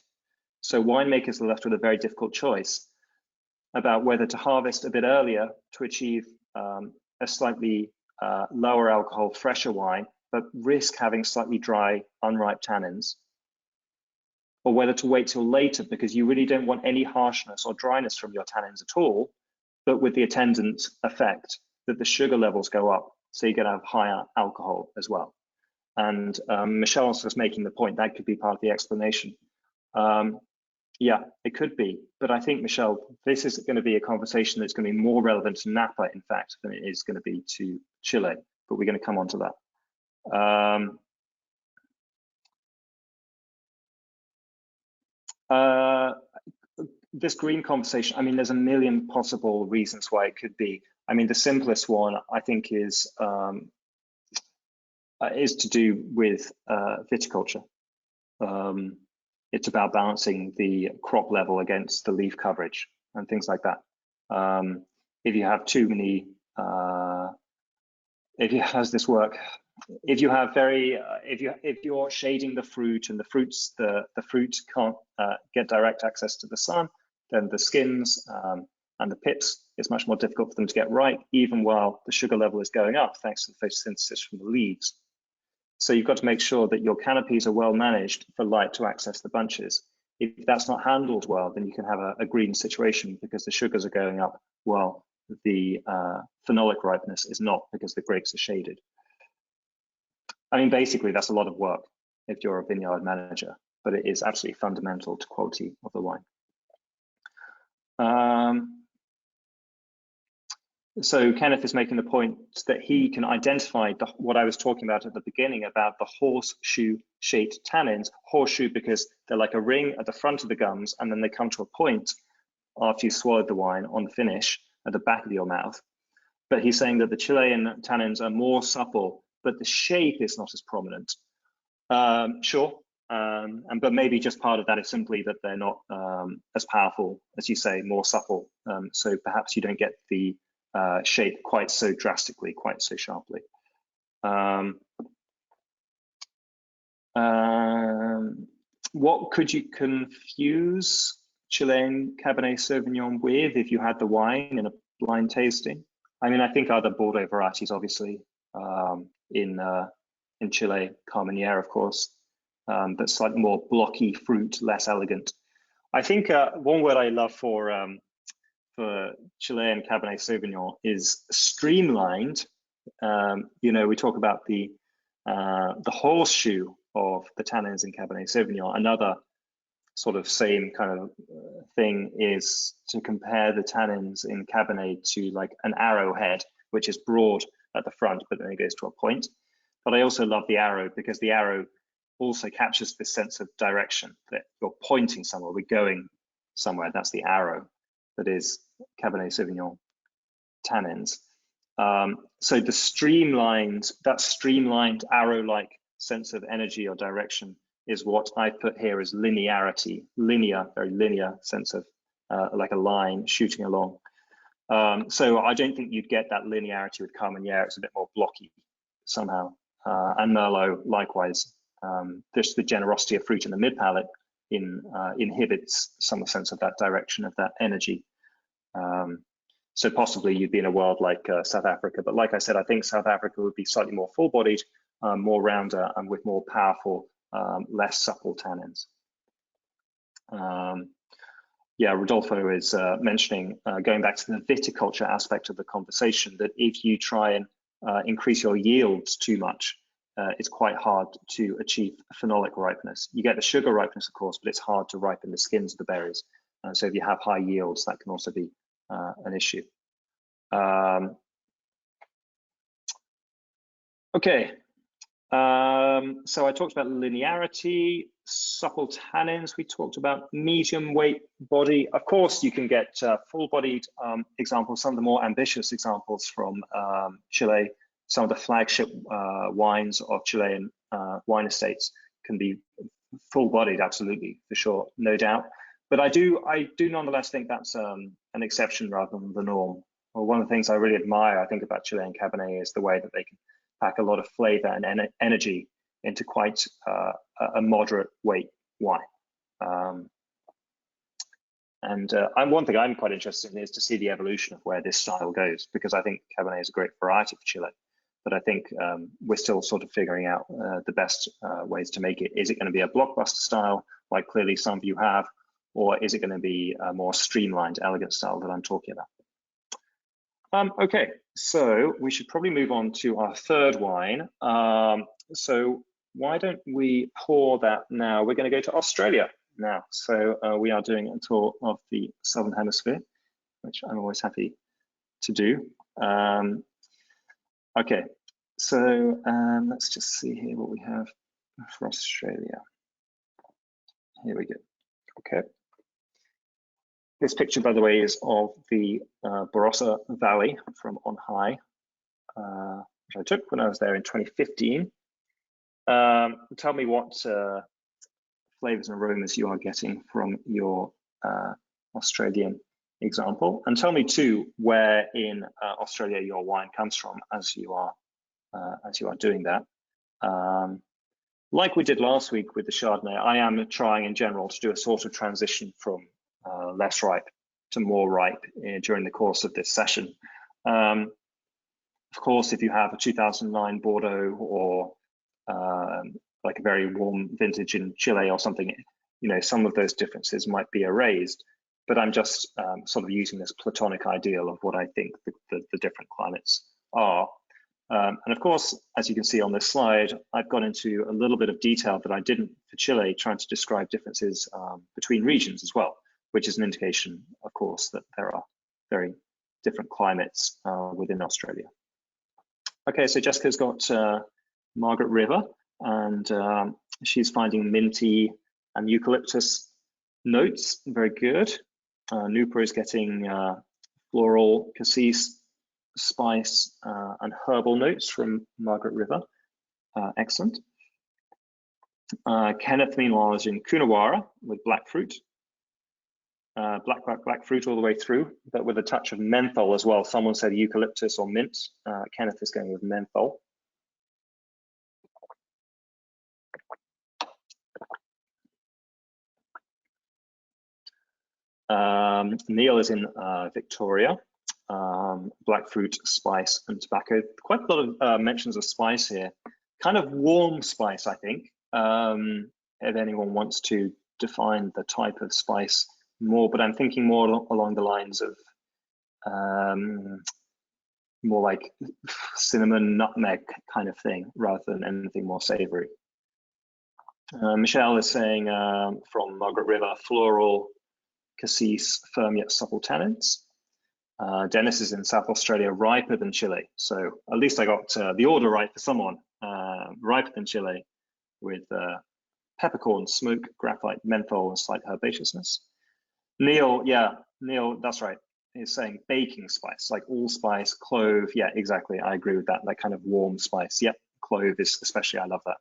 So winemakers are left with a very difficult choice about whether to harvest a bit earlier to achieve a slightly lower alcohol, fresher wine, but risk having slightly dry, unripe tannins, or whether to wait till later because you really don't want any harshness or dryness from your tannins at all, but with the attendant effect that the sugar levels go up, so you're going to have higher alcohol as well. And Michelle was making the point that could be part of the explanation. Yeah, it could be, but I think, Michelle, this is going to be a conversation that's going to be more relevant to Napa, in fact, than it is going to be to Chile, but we're going to come on to that. This green conversation, I mean, there's a million possible reasons why it could be. I mean, the simplest one, I think, is to do with viticulture. It's about balancing the crop level against the leaf coverage and things like that. If you have too many, how's this work? If you have if you're shading the fruit and the fruit can't get direct access to the sun, then the skins and the pips, it's much more difficult for them to get ripe, even while the sugar level is going up thanks to the photosynthesis from the leaves. So you've got to make sure that your canopies are well managed for light to access the bunches. If that's not handled well, then you can have a green situation because the sugars are going up while the phenolic ripeness is not, because the grapes are shaded. I mean, basically, that's a lot of work if you're a vineyard manager, but it is absolutely fundamental to quality of the wine. So Kenneth is making the point that he can identify what I was talking about at the beginning about the horseshoe-shaped tannins. Horseshoe because they're like a ring at the front of the gums, and then they come to a point after you swallowed the wine on the finish at the back of your mouth. But he's saying that the Chilean tannins are more supple, but the shape is not as prominent. Sure, but maybe just part of that is simply that they're not as powerful, as you say, more supple. So perhaps you don't get the shape quite so drastically, quite so sharply. What could you confuse Chilean Cabernet Sauvignon with if you had the wine in a blind tasting? I mean, I think other Bordeaux varieties, obviously, in Chile, Carmenere, of course, but slightly more blocky fruit, less elegant. I think one word I love for Chilean Cabernet Sauvignon is streamlined. You know, we talk about the horseshoe of the tannins in Cabernet Sauvignon. Another sort of same kind of thing is to compare the tannins in Cabernet to like an arrowhead, which is broad at the front, but then it goes to a point. But I also love the arrow because the arrow also captures this sense of direction, that you're pointing somewhere, we're going somewhere. That's the arrow that is Cabernet Sauvignon tannins. So the streamlined arrow-like sense of energy or direction is what I put here as linearity, very linear sense of like a line shooting along. So I don't think you'd get that linearity with Carmenere. It's a bit more blocky somehow. And Merlot, likewise. Just the generosity of fruit in the mid palate inhibits some sense of that direction, of that energy. So possibly you'd be in a world like South Africa. But like I said, I think South Africa would be slightly more full-bodied, more rounder, and with more powerful, less supple tannins. Yeah, Rodolfo is mentioning, going back to the viticulture aspect of the conversation, that if you try and increase your yields too much, it's quite hard to achieve phenolic ripeness. You get the sugar ripeness, of course, but it's hard to ripen the skins of the berries. So if you have high yields, that can also be an issue. Okay, so I talked about linearity, supple tannins. We talked about medium weight body. Of course, you can get full-bodied examples, some of the more ambitious examples from Chile. Some of the flagship wines of Chilean wine estates can be full-bodied, absolutely, for sure, no doubt. But I do nonetheless think that's an exception rather than the norm. Well, one of the things I really admire, I think, about Chilean Cabernet is the way that they can pack a lot of flavor and energy into quite a moderate weight wine. And one thing I'm quite interested in is to see the evolution of where this style goes, because I think Cabernet is a great variety for Chile. But I think we're still sort of figuring out the best ways to make it. Is it going to be a blockbuster style, like clearly some of you have, or is it going to be a more streamlined, elegant style that I'm talking about? Okay, so we should probably move on to our third wine. So why don't we pour that now? We're going to go to Australia now. So we are doing a tour of the Southern Hemisphere, which I'm always happy to do. Okay, so let's just see here what we have for Australia. Here we go. Okay. This picture, by the way, is of the Barossa Valley from on high, which I took when I was there in 2015. Tell me what flavors and aromas you are getting from your Australian example, and tell me too where in Australia your wine comes from as you are doing that. Like we did last week with the Chardonnay, I am trying in general to do a sort of transition from less ripe to more ripe during the course of this session. Of course, if you have a 2009 Bordeaux or like a very warm vintage in Chile or something, you know, some of those differences might be erased. But I'm just sort of using this platonic ideal of what I think the different climates are. And of course, as you can see on this slide, I've gone into a little bit of detail that I didn't for Chile, trying to describe differences between regions as well, which is an indication, of course, that there are very different climates within Australia. Okay, so Jessica's got Margaret River, and she's finding minty and eucalyptus notes. Very good. Newport is getting floral, cassis, spice, and herbal notes from Margaret River. Excellent. Kenneth, meanwhile, is in Coonawarra with black fruit. Black fruit all the way through, but with a touch of menthol as well. Someone said eucalyptus or mint. Kenneth is going with menthol. Neil is in Victoria. Black fruit, spice, and tobacco. Quite a lot of mentions of spice here. Kind of warm spice, I think. If anyone wants to define the type of spice more, but I'm thinking more along the lines of more like cinnamon, nutmeg kind of thing, rather than anything more savory. Michelle is saying from Margaret River, floral, cassis, firm yet supple tannins. Dennis is in South Australia, riper than Chile. So at least I got the order right for someone. Riper than Chile with peppercorn, smoke, graphite, menthol, and slight herbaceousness. Neil, yeah, Neil, that's right. He's saying baking spice, like allspice, clove. Yeah, exactly. I agree with that. That kind of warm spice. Yep, clove is especially, I love that.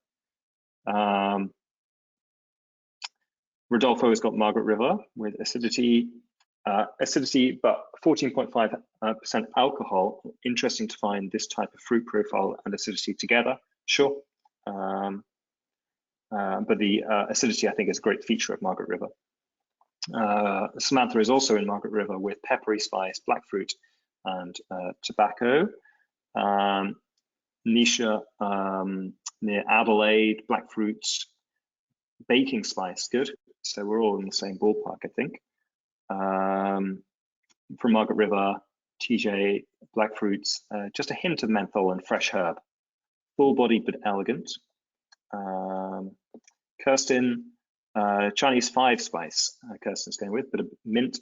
Rodolfo has got Margaret River with acidity, but 14.5% alcohol. Interesting to find this type of fruit profile and acidity together. Sure. But the acidity, I think, is a great feature of Margaret River. Samantha is also in Margaret River with peppery spice, black fruit, and tobacco. Nisha near Adelaide, black fruits, baking spice, good. So we're all in the same ballpark, I think. From Margaret River, TJ, black fruits, just a hint of menthol and fresh herb. Full-bodied but elegant. Kirsten, Chinese 5 spice, Kirsten's going with, bit of mint,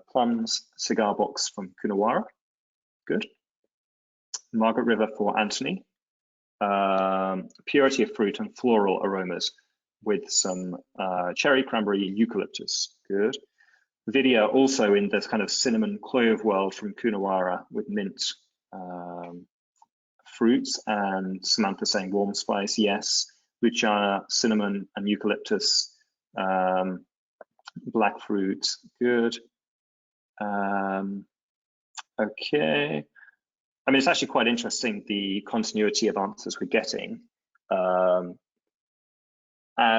plums, cigar box from Coonawarra, good. Margaret River for Anthony, purity of fruit and floral aromas with some cherry, cranberry, eucalyptus, good. Vidya also in this kind of cinnamon clove world from Coonawarra with mint fruits, and Samantha saying warm spice, yes. Luciana, cinnamon and eucalyptus, black fruit, good. Okay. I mean, it's actually quite interesting, the continuity of answers we're getting,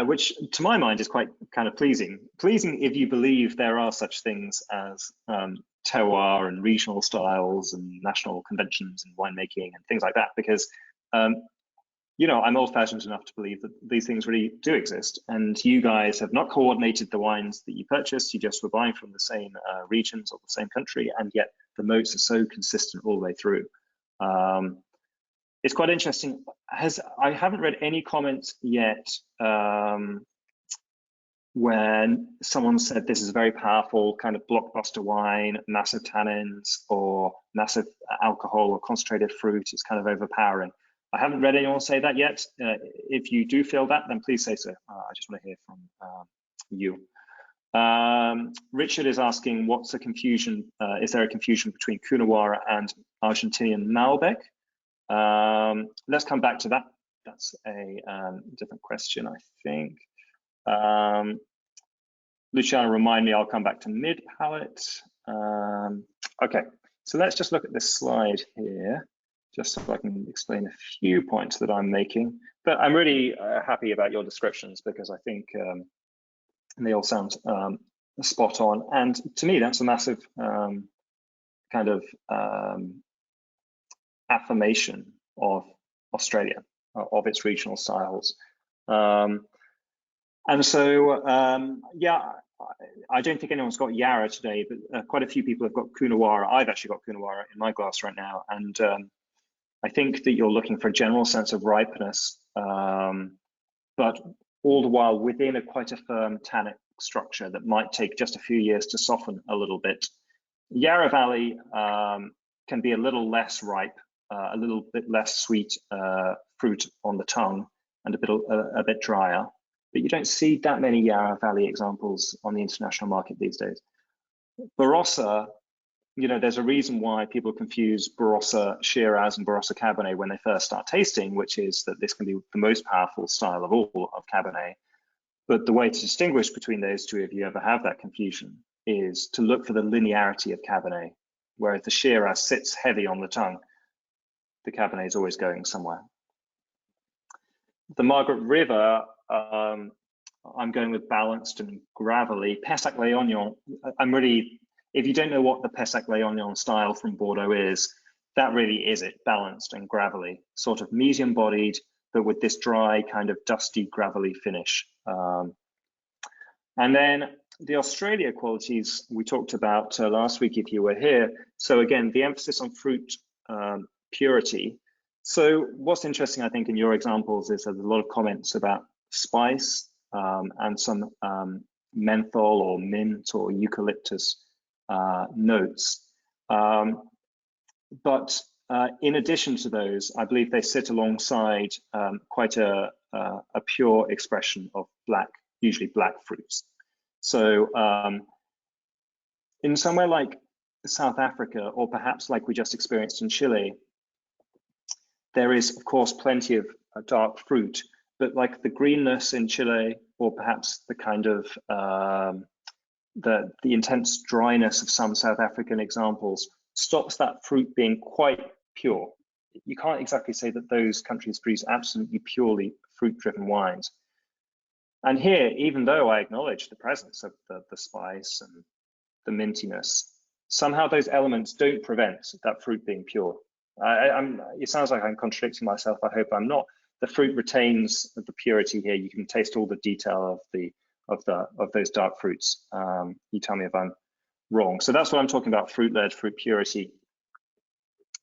which to my mind is quite kind of pleasing. Pleasing if you believe there are such things as terroir and regional styles and national conventions and winemaking and things like that, because you know, I'm old-fashioned enough to believe that these things really do exist, and you guys have not coordinated the wines that you purchased. You just were buying from the same regions or the same country, and yet the notes are so consistent all the way through. It's quite interesting. I haven't read any comments yet when someone said this is a very powerful kind of blockbuster wine, massive tannins or massive alcohol or concentrated fruit. It's kind of overpowering. I haven't read anyone say that yet. If you do feel that, then please say so. I just want to hear from you. Richard is asking, what's the confusion? Is there a confusion between Coonawarra and Argentinian Malbec? Let's come back to that. That's a different question, I think. Luciana, remind me, I'll come back to mid-palate. Okay, so let's just look at this slide here, just so I can explain a few points that I'm making. But I'm really happy about your descriptions, because I think they all sound spot on. And to me, that's a massive kind of affirmation of Australia, of its regional styles. And so, yeah, I don't think anyone's got Yarra today, but quite a few people have got Coonawarra. I've actually got Coonawarra in my glass right now. And I think that you're looking for a general sense of ripeness, but all the while within quite a firm tannic structure that might take just a few years to soften a little bit. Yarra Valley can be a little less ripe, a little bit less sweet fruit on the tongue, and a bit drier. But you don't see that many Yarra Valley examples on the international market these days. Barossa, there's a reason why people confuse Barossa Shiraz and Barossa Cabernet when they first start tasting, which is that this can be the most powerful style of all of Cabernet. But the way to distinguish between those two, if you ever have that confusion, is to look for the linearity of Cabernet. Whereas the Shiraz sits heavy on the tongue, the Cabernet is always going somewhere. The Margaret River, I'm going with balanced and gravelly. Pessac Léognan, if you don't know what the Pessac Léognan style from Bordeaux is, that really is it, balanced and gravelly, sort of medium bodied, but with this dry kind of dusty gravelly finish. And then the Australia qualities we talked about last week if you were here. So again, the emphasis on fruit purity. So what's interesting, I think, in your examples is there's a lot of comments about spice and some menthol or mint or eucalyptus notes. But in addition to those, I believe they sit alongside quite a pure expression of usually black fruits. So in somewhere like South Africa, or perhaps like we just experienced in Chile, there is, of course, plenty of dark fruit, but like the greenness in Chile, or perhaps the kind of the intense dryness of some South African examples, stops that fruit being quite pure. You can't exactly say that those countries produce absolutely purely fruit-driven wines. And here, even though I acknowledge the presence of the spice and the mintiness, somehow those elements don't prevent that fruit being pure. It sounds like I'm contradicting myself. I hope I'm not. The fruit retains the purity here. You can taste all the detail of those dark fruits. You tell me if I'm wrong. So that's what I'm talking about: fruit-led, fruit purity.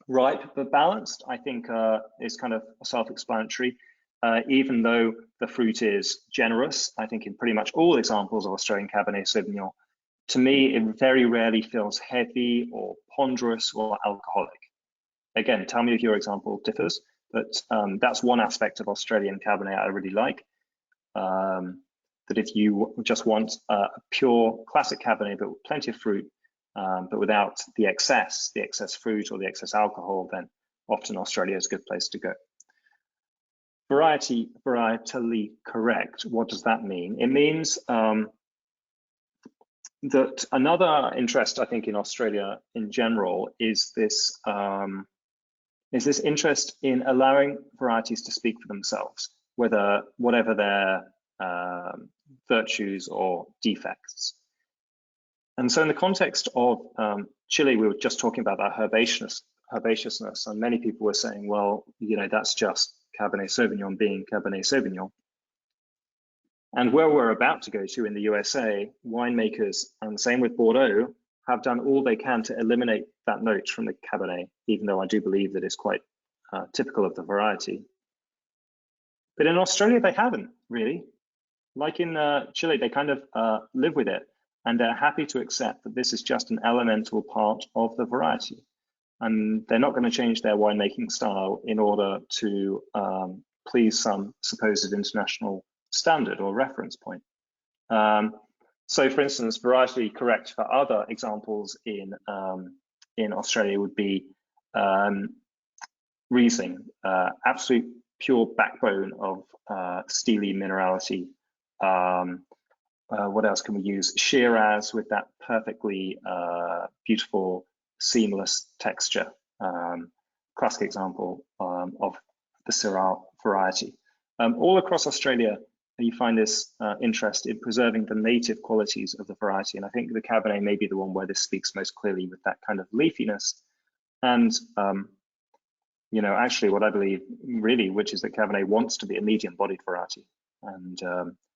Ripe but balanced, I think, is kind of self-explanatory. Even though the fruit is generous, I think in pretty much all examples of Australian Cabernet Sauvignon, to me, it very rarely feels heavy or ponderous or alcoholic. Again, tell me if your example differs, but that's one aspect of Australian Cabernet I really like. That if you just want a pure classic Cabernet, but with plenty of fruit, but without the excess fruit or the excess alcohol, then often Australia is a good place to go. Varietally correct, what does that mean? It means that another interest, I think, in Australia in general is this interest in allowing varieties to speak for themselves, whatever their virtues or defects. And so in the context of Chile, we were just talking about that herbaceousness, and many people were saying, well, that's just Cabernet Sauvignon being Cabernet Sauvignon. And where we're about to go to in the USA, winemakers, and same with Bordeaux, have done all they can to eliminate that note from the Cabernet, even though I do believe that it's quite typical of the variety. But in Australia, they haven't really. Like in Chile, they kind of live with it, and they're happy to accept that this is just an elemental part of the variety. And they're not going to change their winemaking style in order to please some supposed international standard or reference point. So, for instance, varietally correct for other examples in Australia would be Riesling, absolute pure backbone of steely minerality. What else can we use? Shiraz with that perfectly beautiful, seamless texture. Classic example of the Syrah variety. All across Australia, you find this interest in preserving the native qualities of the variety. And I think the Cabernet may be the one where this speaks most clearly with that kind of leafiness. And, actually what I believe really, which is that Cabernet wants to be a medium-bodied variety. And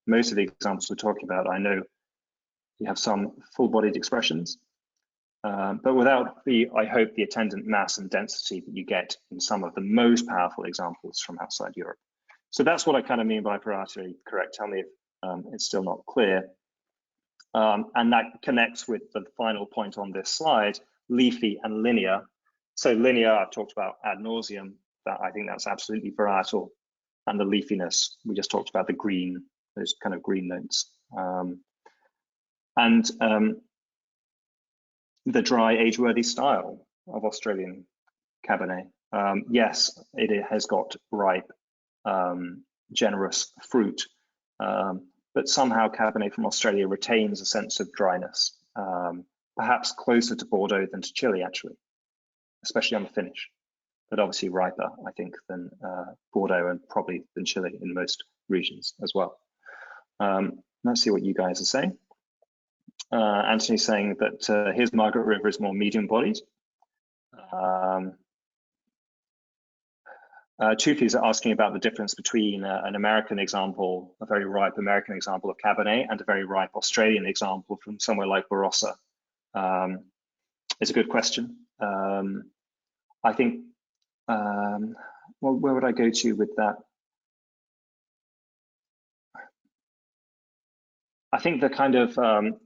most of the examples we're talking about, I know you have some full-bodied expressions, but without I hope, the attendant mass and density that you get in some of the most powerful examples from outside Europe. So that's what I kind of mean by varietally correct. Tell me if it's still not clear. And that connects with the final point on this slide, leafy and linear. So linear, I've talked about ad nauseum, that I think that's absolutely varietal. And the leafiness, we just talked about the green, those kind of green notes. the dry age-worthy style of Australian Cabernet. Yes, it has got ripe, generous fruit, but somehow Cabernet from Australia retains a sense of dryness, perhaps closer to Bordeaux than to Chile, actually, especially on the finish, but obviously riper, I think, than Bordeaux and probably than Chile in most regions as well. Let's see what you guys are saying. Anthony's saying that his Margaret River is more medium-bodied. Toothy's asking about the difference between an American example, a very ripe American example of Cabernet, and a very ripe Australian example from somewhere like Barossa. It's a good question. I think, well, where would I go to with that? I think the kind of,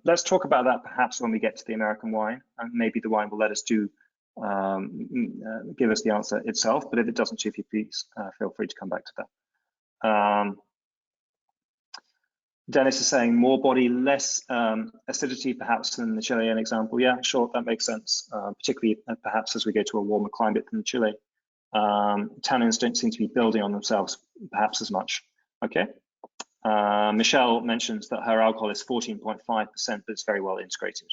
let's talk about that perhaps when we get to the American wine, and maybe the wine will let us do, give us the answer itself, but if it doesn't, Chiefy, please feel free to come back to that. Dennis is saying more body, less acidity perhaps than the Chilean example. Yeah, sure, that makes sense, particularly perhaps as we go to a warmer climate than Chile. Tannins don't seem to be building on themselves perhaps as much. Okay. Michelle mentions that her alcohol is 14.5%, but it's very well integrated.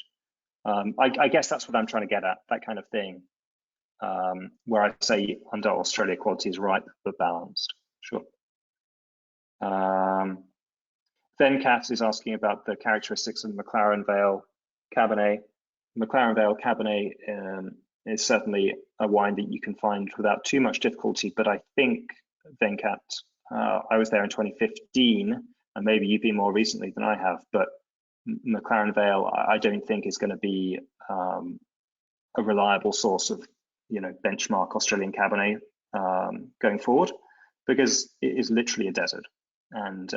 I guess that's what I'm trying to get at, that kind of thing, where I say under Australia quality is ripe but balanced. Sure. Then Kat is asking about the characteristics of McLaren Vale Cabernet. McLaren Vale Cabernet is certainly a wine that you can find without too much difficulty, but I think, Venkat, I was there in 2015, and maybe you've been more recently than I have, but McLaren Vale, I don't think is going to be a reliable source of, benchmark Australian Cabernet going forward, because it is literally a desert, and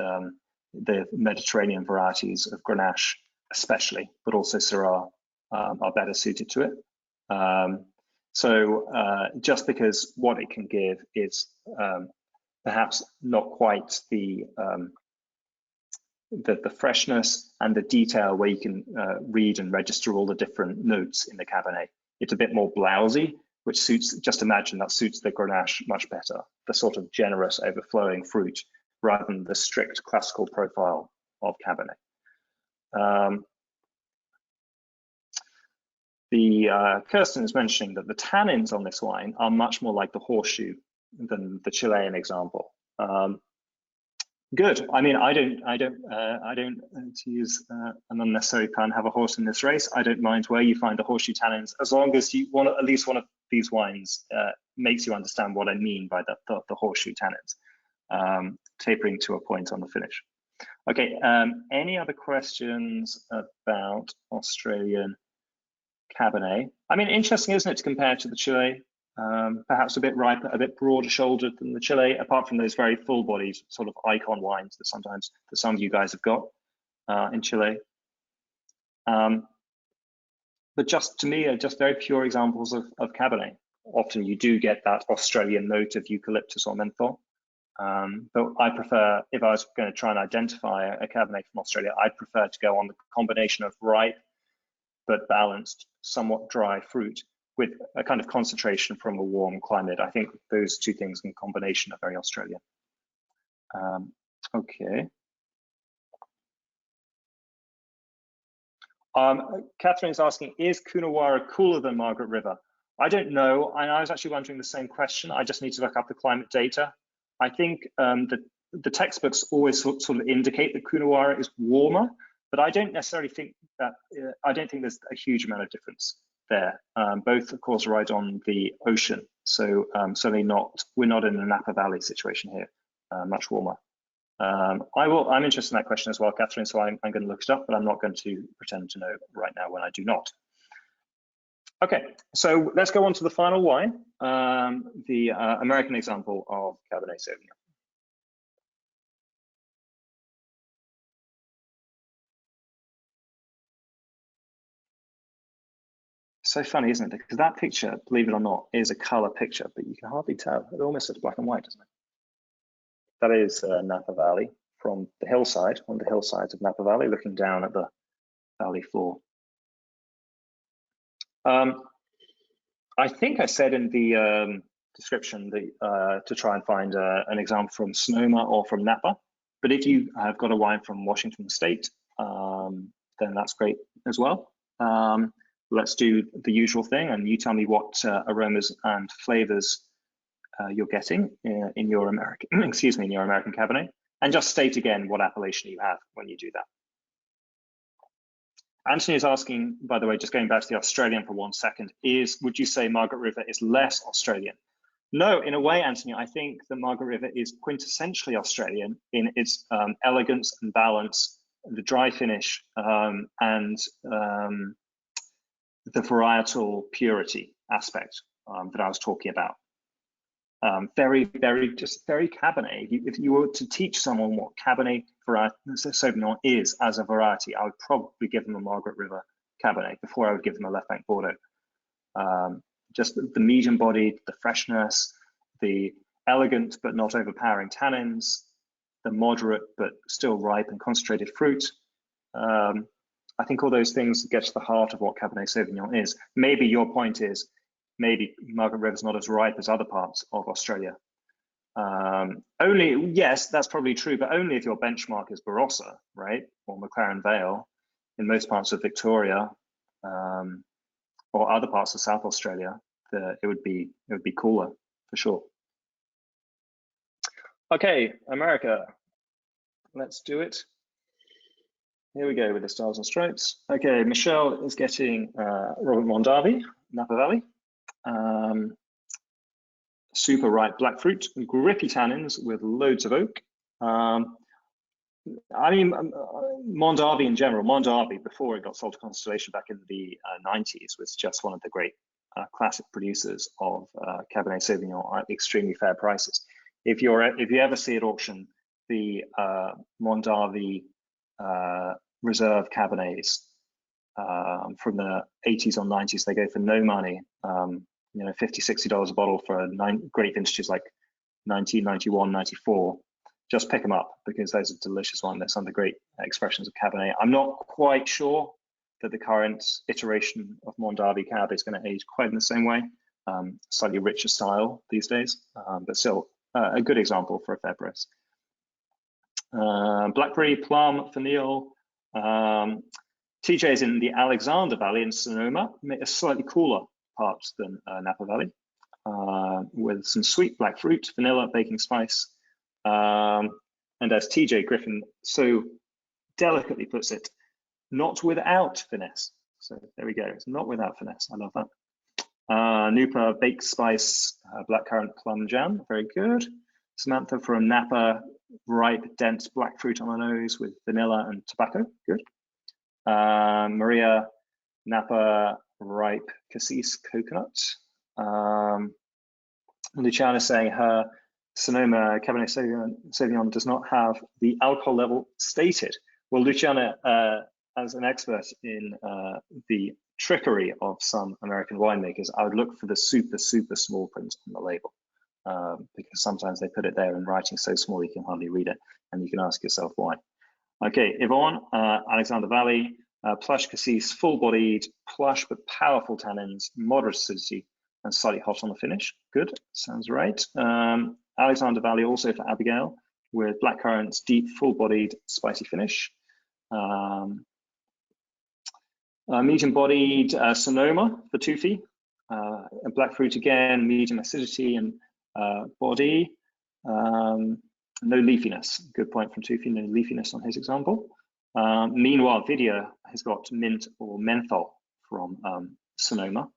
the Mediterranean varieties of Grenache, especially, but also Syrah, are better suited to it. So just because what it can give is perhaps not quite the freshness and the detail where you can read and register all the different notes in the Cabernet. It's a bit more blousy, which suits, just imagine that suits the Grenache much better, the sort of generous overflowing fruit rather than the strict classical profile of Cabernet. Kirsten is mentioning that the tannins on this wine are much more like the horseshoe than the Chilean example. Good. I mean, I don't to use an unnecessary pun, have a horse in this race. I don't mind where you find the horseshoe tannins, as long as you want at least one of these wines makes you understand what I mean by the horseshoe tannins, tapering to a point on the finish. Okay. Any other questions about Australian Cabernet? I mean, interesting, isn't it, to compare to the Chile? Perhaps a bit riper, a bit broader shouldered than the Chile, apart from those very full bodied sort of icon wines that some of you guys have got in Chile. But just to me, are just very pure examples of Cabernet. Often you do get that Australian note of eucalyptus or menthol. But I prefer, if I was going to try and identify a Cabernet from Australia, I'd prefer to go on the combination of ripe but balanced, somewhat dry fruit with a kind of concentration from a warm climate. I think those two things in combination are very Australian. Okay. Catherine's asking, is Coonawarra cooler than Margaret River? I don't know, and I was actually wondering the same question. I just need to look up the climate data. I think the textbooks always sort of indicate that Coonawarra is warmer, but I don't necessarily think that, I don't think there's a huge amount of difference there. Both, of course, right on the ocean. So certainly not, we're not in a Napa Valley situation here, much warmer. I'm interested in that question as well, Catherine, so I'm going to look it up, but I'm not going to pretend to know right now when I do not. Okay, so let's go on to the final wine, the American example of Cabernet Sauvignon. So funny, isn't it? Because that picture, believe it or not, is a color picture, but you can hardly tell. It almost looks black and white, doesn't it? That is Napa Valley from the hillside, on the hillsides of Napa Valley, looking down at the valley floor. I think I said in the description that, to try and find an example from Sonoma or from Napa. But if you have got a wine from Washington State, then that's great as well. Let's do the usual thing, and you tell me what aromas and flavors you're getting in your American, excuse me, in your American Cabernet, and just state again what appellation you have when you do that. Anthony is asking, by the way, just going back to the Australian for 1 second, would you say Margaret River is less Australian? No, in a way, Anthony, I think that Margaret River is quintessentially Australian in its elegance and balance, the dry finish, and the varietal purity aspect that I was talking about. Very Cabernet. If you were to teach someone what Cabernet Sauvignon is as a variety, I would probably give them a Margaret River Cabernet before I would give them a Left Bank Bordeaux. Just the medium-bodied, the freshness, the elegant but not overpowering tannins, the moderate but still ripe and concentrated fruit. I think all those things get to the heart of what Cabernet Sauvignon is. Maybe your point is, maybe Margaret River's not as ripe as other parts of Australia. Yes, that's probably true, but only if your benchmark is Barossa, right? Or McLaren Vale. In most parts of Victoria, or other parts of South Australia, it would be cooler for sure. Okay, America, let's do it. Here we go with the Stars and Stripes. Okay, Michelle is getting Robert Mondavi, Napa Valley. Super ripe black fruit, grippy tannins with loads of oak. I mean, Mondavi in general, Mondavi before it got sold to Constellation back in the 90s was just one of the great classic producers of Cabernet Sauvignon at extremely fair prices. If you ever see at auction the Mondavi Reserve Cabernets from the 80s or 90s, they go for no money. You know, $50, $60 a bottle for great vintages like 1991, 94. Just pick them up because those are delicious ones. They're some of the great expressions of Cabernet. I'm not quite sure that the current iteration of Mondavi Cab is going to age quite in the same way. Slightly richer style these days, but still a good example for a fair price. Blackberry, plum, fennel. TJ is in the Alexander Valley in Sonoma, a slightly cooler parts than Napa Valley, with some sweet black fruit, vanilla, baking spice. And as TJ Griffin so delicately puts it, not without finesse. So there we go, it's not without finesse, I love that. Nupa, baked spice, blackcurrant plum jam, very good. Samantha from Napa, ripe, dense black fruit on the nose with vanilla and tobacco, good. Maria, Napa, ripe cassis coconut. Luciana saying her Sonoma Cabernet Sauvignon does not have the alcohol level stated. Well, Luciana, as an expert in the trickery of some American winemakers, I would look for the super small print on the label, because sometimes they put it there in writing so small you can hardly read it, and you can ask yourself why. Okay, Yvonne, Alexander Valley, plush cassis, full-bodied, plush but powerful tannins, moderate acidity, and slightly hot on the finish. Good, sounds right. Alexander Valley also for Abigail, with blackcurrants, deep, full-bodied, spicy finish. Medium-bodied Sonoma for Tufi, black fruit again, medium acidity and body. No leafiness. Good point from Tufi, no leafiness on his example. Meanwhile, Vidya has got mint or menthol from Sonoma.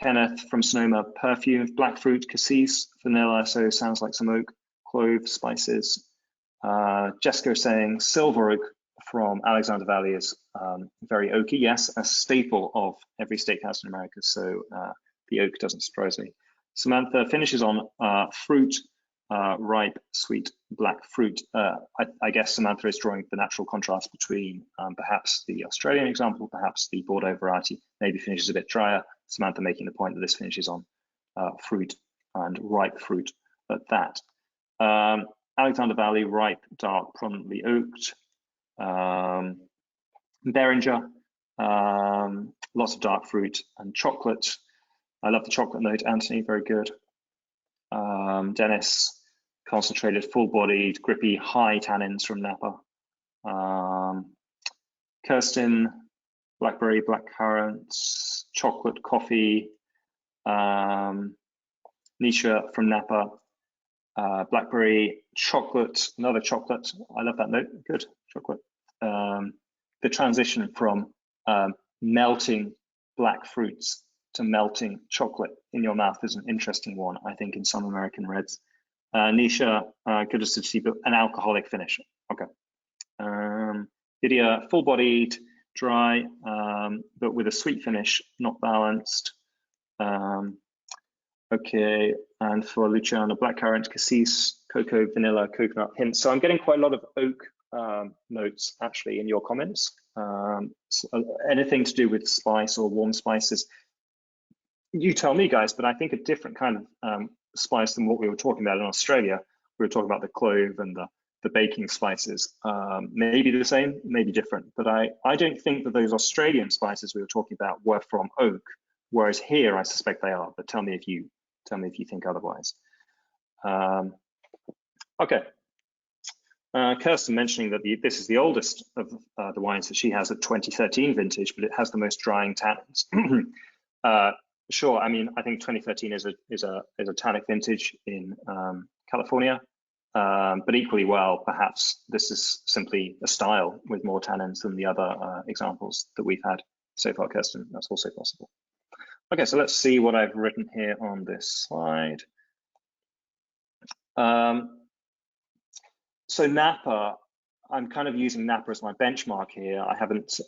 Kenneth from Sonoma, perfume, black fruit, cassis, vanilla, so sounds like some oak, clove, spices. Jessica saying silver oak from Alexander Valley is very oaky. Yes, a staple of every steakhouse in America, so the oak doesn't surprise me. Samantha finishes on fruit, ripe, sweet, black fruit. I guess Samantha is drawing the natural contrast between perhaps the Australian example, perhaps the Bordeaux variety, maybe finishes a bit drier. Samantha making the point that this finishes on fruit and ripe fruit at that. Alexander Valley, ripe, dark, prominently oaked. Beringer, lots of dark fruit and chocolate. I love the chocolate note, Anthony, very good. Dennis, concentrated, full-bodied, grippy, high tannins from Napa. Kirsten, blackberry, blackcurrant, chocolate, coffee. Nisha from Napa, blackberry, chocolate, another chocolate. I love that note, good, chocolate. The transition from melting black fruits to melting chocolate in your mouth is an interesting one, I think, in some American reds. Nisha, good as to see, but an alcoholic finish. Okay. Lydia, full-bodied, dry, but with a sweet finish, not balanced. Okay, and for Luciana, blackcurrant, cassis, cocoa, vanilla, coconut hints. So I'm getting quite a lot of oak notes actually in your comments. So anything to do with spice or warm spices, you tell me, guys, but I think a different kind of spice than what we were talking about in Australia. We were talking about the clove and the baking spices. Maybe the same, maybe different, but I don't think that those Australian spices we were talking about were from oak, whereas here I suspect they are, but tell me if you think otherwise. Okay. Kirsten mentioning that this is the oldest of the wines that she has at 2013 vintage, but it has the most drying tannins. Sure, I mean, I think 2013 is a tannic vintage in California, but equally well, perhaps this is simply a style with more tannins than the other examples that we've had so far, Kirsten. That's also possible. Okay, so let's see what I've written here on this slide. So Napa, I'm kind of using Napa as my benchmark here. I haven't,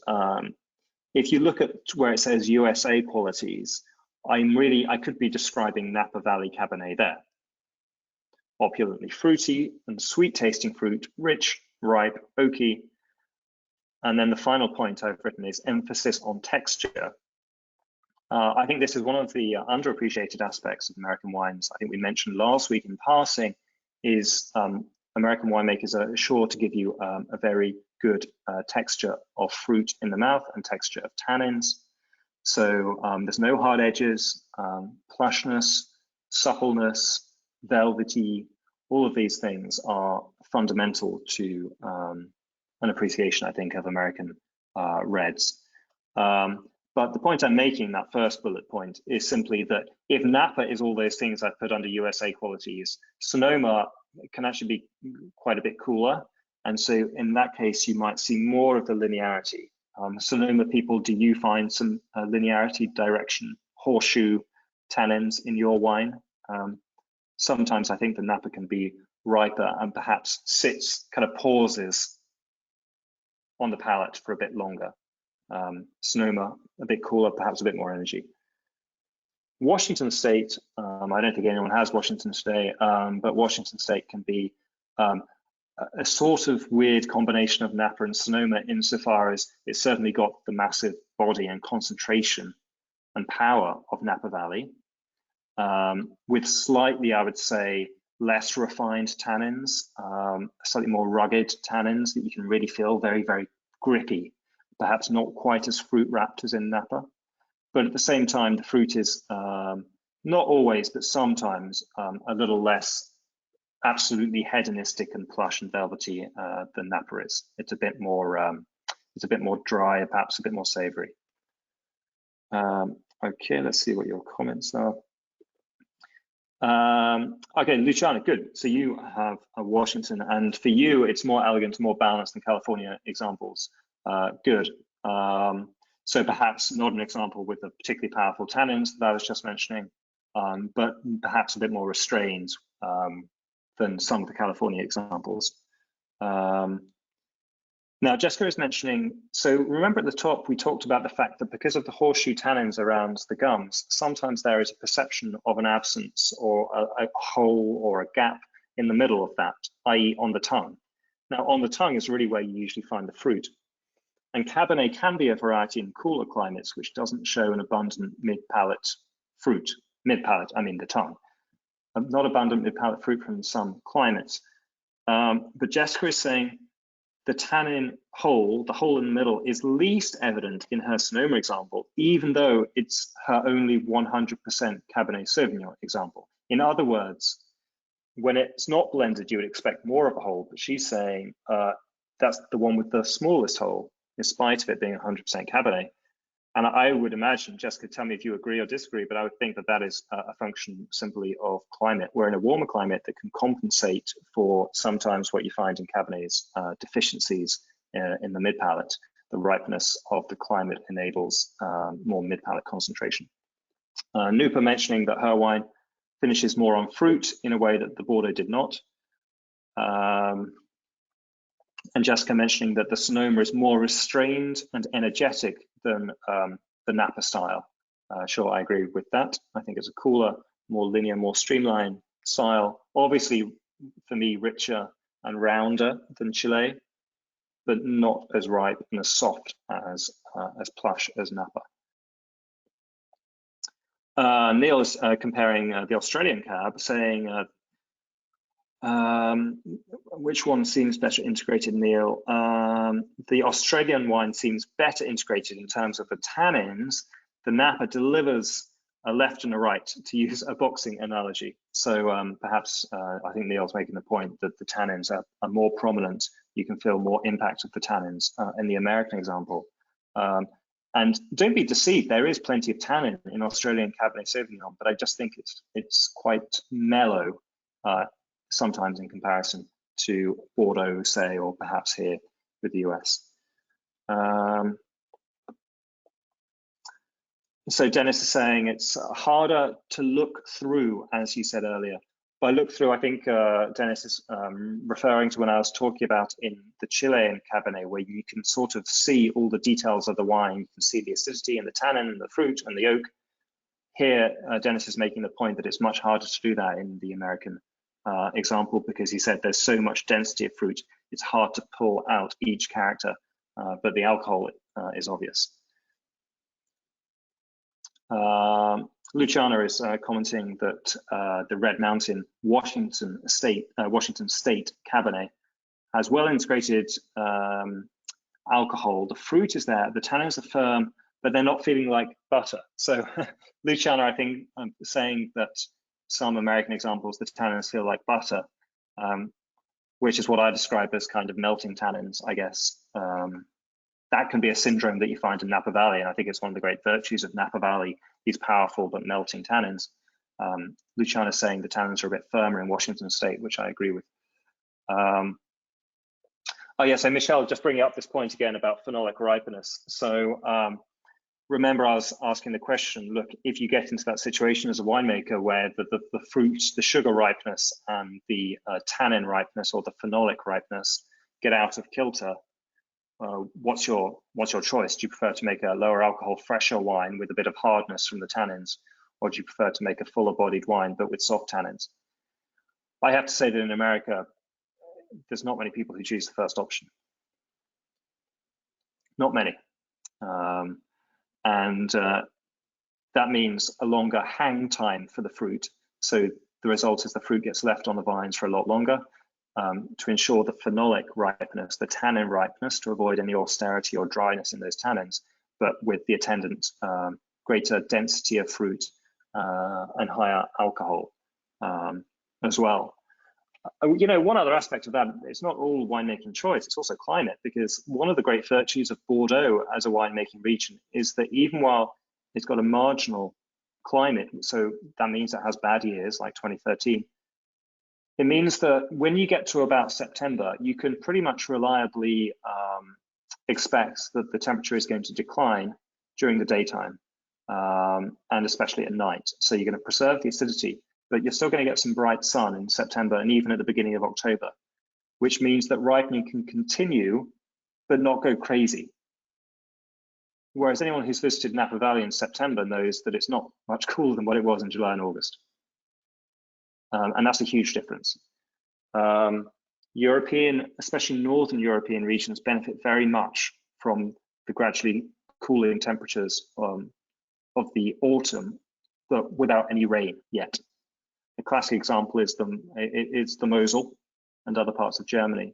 if you look at where it says USA qualities, I could be describing Napa Valley Cabernet there. Opulently fruity and sweet tasting fruit, rich, ripe, oaky. And then the final point I've written is emphasis on texture. I think this is one of the underappreciated aspects of American wines. I think we mentioned last week in passing is American winemakers are sure to give you a very good texture of fruit in the mouth and texture of tannins. So there's no hard edges, plushness, suppleness, velvety, all of these things are fundamental to an appreciation, I think, of American reds. But the point I'm making, that first bullet point, is simply that if Napa is all those things I've put under USA qualities, Sonoma can actually be quite a bit cooler. And so in that case, you might see more of the linearity. Sonoma people, do you find some linearity, direction, horseshoe tannins in your wine? Sometimes I think the Napa can be riper and perhaps sits, kind of pauses on the palate for a bit longer. Sonoma, a bit cooler, perhaps a bit more energy. Washington State, I don't think anyone has Washington State, but Washington State can be a sort of weird combination of Napa and Sonoma insofar as it's certainly got the massive body and concentration and power of Napa Valley, with slightly, I would say, less refined tannins, slightly more rugged tannins that you can really feel, very, very grippy, perhaps not quite as fruit wrapped as in Napa. But at the same time, the fruit is not always, but sometimes a little less absolutely hedonistic and plush and velvety than Napa is. It's a bit more dry, perhaps a bit more savory. Okay, let's see what your comments are. Okay, Luciana, good. So you have a Washington, and for you, it's more elegant, more balanced than California examples. Good. So perhaps not an example with the particularly powerful tannins that I was just mentioning, but perhaps a bit more restrained than some of the California examples. Now, Jessica is mentioning, so remember at the top, we talked about the fact that because of the horseshoe tannins around the gums, sometimes there is a perception of an absence or a hole or a gap in the middle of that, i.e. on the tongue. Now, on the tongue is really where you usually find the fruit. And Cabernet can be a variety in cooler climates, which doesn't show an abundant mid-palate fruit. Mid-palate, I mean the tongue. Not abundant mid-palate fruit from some climates. But Jessica is saying, the tannin hole, the hole in the middle, is least evident in her Sonoma example, even though it's her only 100% Cabernet Sauvignon example. In other words, when it's not blended, you would expect more of a hole, but she's saying that's the one with the smallest hole, in spite of it being 100% Cabernet. And I would imagine, Jessica, tell me if you agree or disagree, but I would think that that is a function simply of climate. We're in a warmer climate that can compensate for sometimes what you find in Cabernet's deficiencies in the mid-palate. The ripeness of the climate enables more mid-palate concentration. Nupa mentioning that her wine finishes more on fruit in a way that the Bordeaux did not. And Jessica mentioning that the Sonoma is more restrained and energetic than the Napa style. Sure, I agree with that. I think it's a cooler, more linear, more streamlined style. Obviously, for me, richer and rounder than Chile, but not as ripe and as soft as plush as Napa. Neil is comparing the Australian cab, saying, which one seems better integrated, Neil? The Australian wine seems better integrated in terms of the tannins. The Napa delivers a left and a right, to use a boxing analogy. So perhaps I think Neil's making the point that the tannins are more prominent. You can feel more impact of the tannins in the American example. And don't be deceived, there is plenty of tannin in Australian Cabernet Sauvignon, but I just think it's quite mellow sometimes in comparison to Bordeaux, say, or perhaps here with the US. So Dennis is saying it's harder to look through, as you said earlier. By look through, I think Dennis is referring to when I was talking about in the Chilean Cabernet, where you can sort of see all the details of the wine. You can see the acidity and the tannin and the fruit and the oak. Here, Dennis is making the point that it's much harder to do that in the American example, because he said there's so much density of fruit, it's hard to pull out each character, but the alcohol is obvious. Luciana is commenting that the Red Mountain Washington State Cabernet has well integrated alcohol. The fruit is there, the tannins are firm, but they're not feeling like butter. So Luciana, I think, saying that some American examples, the tannins feel like butter, which is what I describe as kind of melting tannins, I guess. That can be a syndrome that you find in Napa Valley, and I think it's one of the great virtues of Napa Valley, these powerful but melting tannins. Luciana is saying the tannins are a bit firmer in Washington State, which I agree with. Oh yeah, so Michelle, just bringing up this point again about phenolic ripeness. So remember, I was asking the question, look, if you get into that situation as a winemaker where the fruit, the sugar ripeness and the tannin ripeness or the phenolic ripeness get out of kilter, what's your choice? Do you prefer to make a lower alcohol, fresher wine with a bit of hardness from the tannins, or do you prefer to make a fuller bodied wine but with soft tannins? I have to say that in America, there's not many people who choose the first option. Not many. And that means a longer hang time for the fruit. So the result is the fruit gets left on the vines for a lot longer. To ensure the phenolic ripeness, the tannin ripeness, to avoid any austerity or dryness in those tannins, but with the attendant greater density of fruit and higher alcohol as well. You know, one other aspect of that, it's not all winemaking choice, it's also climate, because one of the great virtues of Bordeaux as a winemaking region is that even while it's got a marginal climate, so that means it has bad years like 2013, it means that when you get to about September, you can pretty much reliably expect that the temperature is going to decline during the daytime and especially at night. So you're going to preserve the acidity, but you're still going to get some bright sun in September and even at the beginning of October, which means that ripening can continue but not go crazy. Whereas anyone who's visited Napa Valley in September knows that it's not much cooler than what it was in July and August. And that's a huge difference. European, especially Northern European regions benefit very much from the gradually cooling temperatures of the autumn, but without any rain yet. A classic example is the Mosel and other parts of Germany.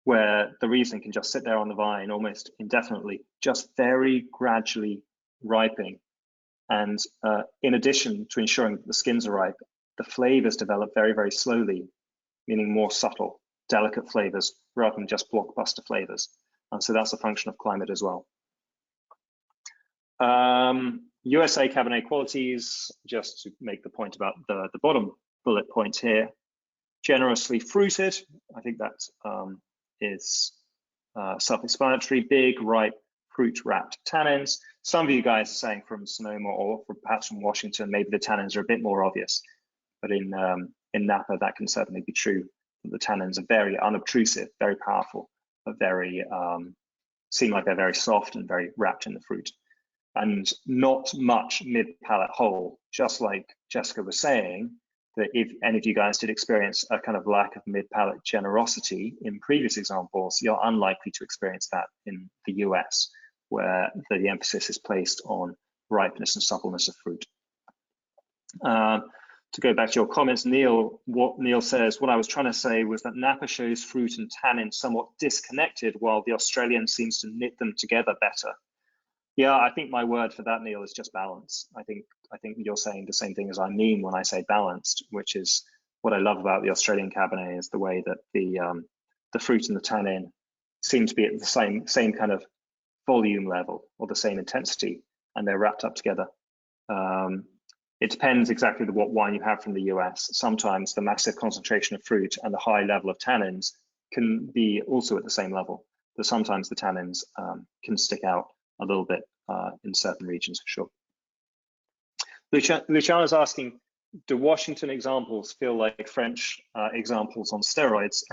where the Riesling can just sit there on the vine almost indefinitely, just very gradually ripening. And in addition to ensuring that the skins are ripe, the flavors develop very, very slowly, meaning more subtle, delicate flavors rather than just blockbuster flavors. And so that's a function of climate as well. USA Cabernet qualities, just to make the point about the bottom bullet point here, generously fruited. I think that is self-explanatory. Big, ripe, fruit-wrapped tannins. Some of you guys are saying from Sonoma or perhaps from Washington, maybe the tannins are a bit more obvious. But in Napa, that can certainly be true. The tannins are very unobtrusive, very powerful, but very seem like they're very soft and very wrapped in the fruit. And not much mid-palate hole, just like Jessica was saying, that if any of you guys did experience a kind of lack of mid-palate generosity in previous examples, you're unlikely to experience that in the US, where the emphasis is placed on ripeness and suppleness of fruit. To go back to your comments, Neil, what Neil says, what I was trying to say was that Napa shows fruit and tannin somewhat disconnected, while the Australian seems to knit them together better. Yeah, I think my word for that, Neil, is just balance. I think you're saying the same thing as I mean when I say balanced, which is what I love about the Australian Cabernet is the way that the fruit and the tannin seem to be at the same kind of volume level or the same intensity, and they're wrapped up together. It depends exactly what wine you have from the US. Sometimes the massive concentration of fruit and the high level of tannins can be also at the same level, but sometimes the tannins can stick out a little bit in certain regions for sure. Luciana's asking, do Washington examples feel like French examples on steroids?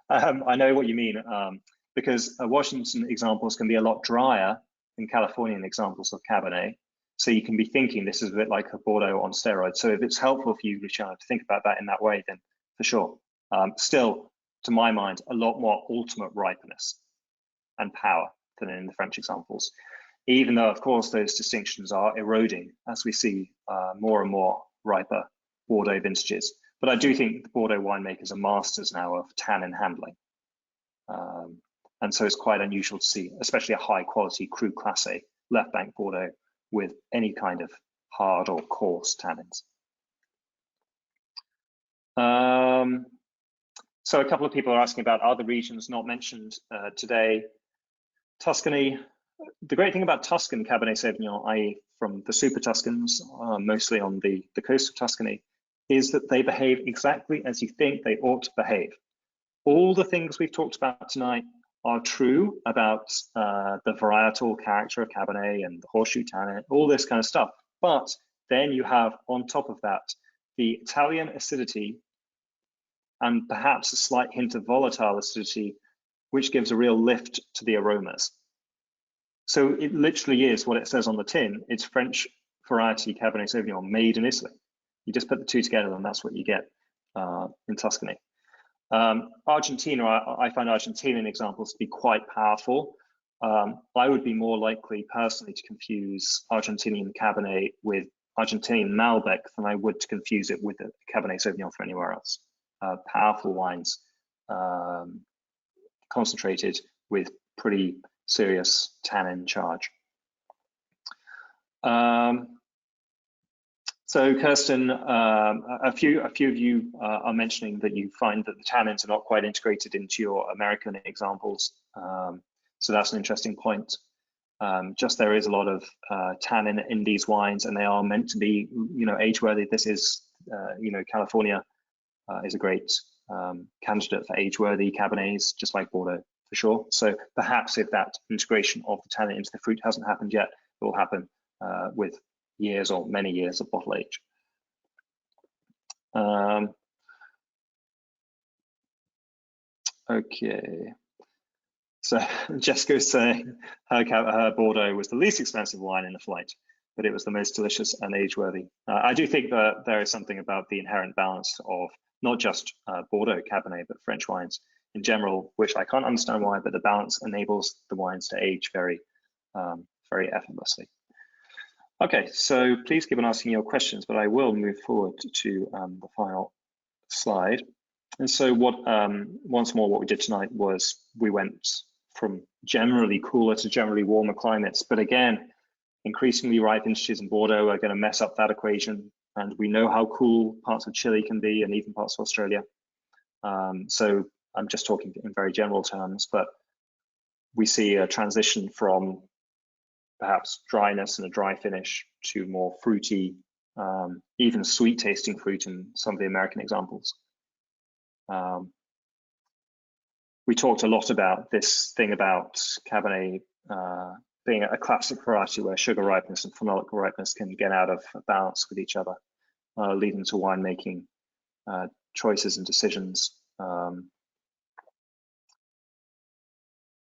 I know what you mean, because Washington examples can be a lot drier than Californian examples of Cabernet. So you can be thinking this is a bit like a Bordeaux on steroids. So if it's helpful for you, Luciana, to think about that in that way, then for sure. Still, to my mind, a lot more ultimate ripeness and power than in the French examples, even though, of course, those distinctions are eroding as we see more and more riper Bordeaux vintages. But I do think the Bordeaux winemakers are masters now of tannin handling. And so it's quite unusual to see, especially a high quality Cru Classé left bank Bordeaux with any kind of hard or coarse tannins. So a couple of people are asking about other regions not mentioned today. Tuscany. The great thing about Tuscan Cabernet Sauvignon, i.e. from the Super Tuscans, mostly on the coast of Tuscany, is that they behave exactly as you think they ought to behave. All the things we've talked about tonight are true about the varietal character of Cabernet and the horseshoe tannin, all this kind of stuff. But then you have on top of that the Italian acidity and perhaps a slight hint of volatile acidity, which gives a real lift to the aromas. So it literally is what it says on the tin. It's French variety Cabernet Sauvignon made in Italy. You just put the two together and that's what you get in Tuscany. Argentina, I find Argentinian examples to be quite powerful. I would be more likely personally to confuse Argentinian Cabernet with Argentinian Malbec than I would to confuse it with a Cabernet Sauvignon from anywhere else. Powerful wines, concentrated with pretty serious tannin charge. So Kirsten, a few of you are mentioning that you find that the tannins are not quite integrated into your American examples. So that's an interesting point. Just there is a lot of tannin in these wines, and they are meant to be, age-worthy. This is, California is a great candidate for age-worthy Cabernets, just like Bordeaux, for sure. So perhaps if that integration of the tannin into the fruit hasn't happened yet, it will happen with years or many years of bottle age. Okay. So Jessica's saying her Bordeaux was the least expensive wine in the flight, but it was the most delicious and age-worthy. I do think that there is something about the inherent balance of not just Bordeaux Cabernet, but French wines in general, which I can't understand why, but the balance enables the wines to age very, very effortlessly. Okay, so please keep on asking your questions, but I will move forward to the final slide. And so what, once more, what we did tonight was we went from generally cooler to generally warmer climates. But again, increasingly ripe vintages in Bordeaux are going to mess up that equation. And we know how cool parts of Chile can be and even parts of Australia. So I'm just talking in very general terms, but we see a transition from perhaps dryness and a dry finish to more fruity, even sweet tasting fruit in some of the American examples. We talked a lot about this thing about Cabernet being a classic variety where sugar ripeness and phenolic ripeness can get out of balance with each other, leading to winemaking choices and decisions.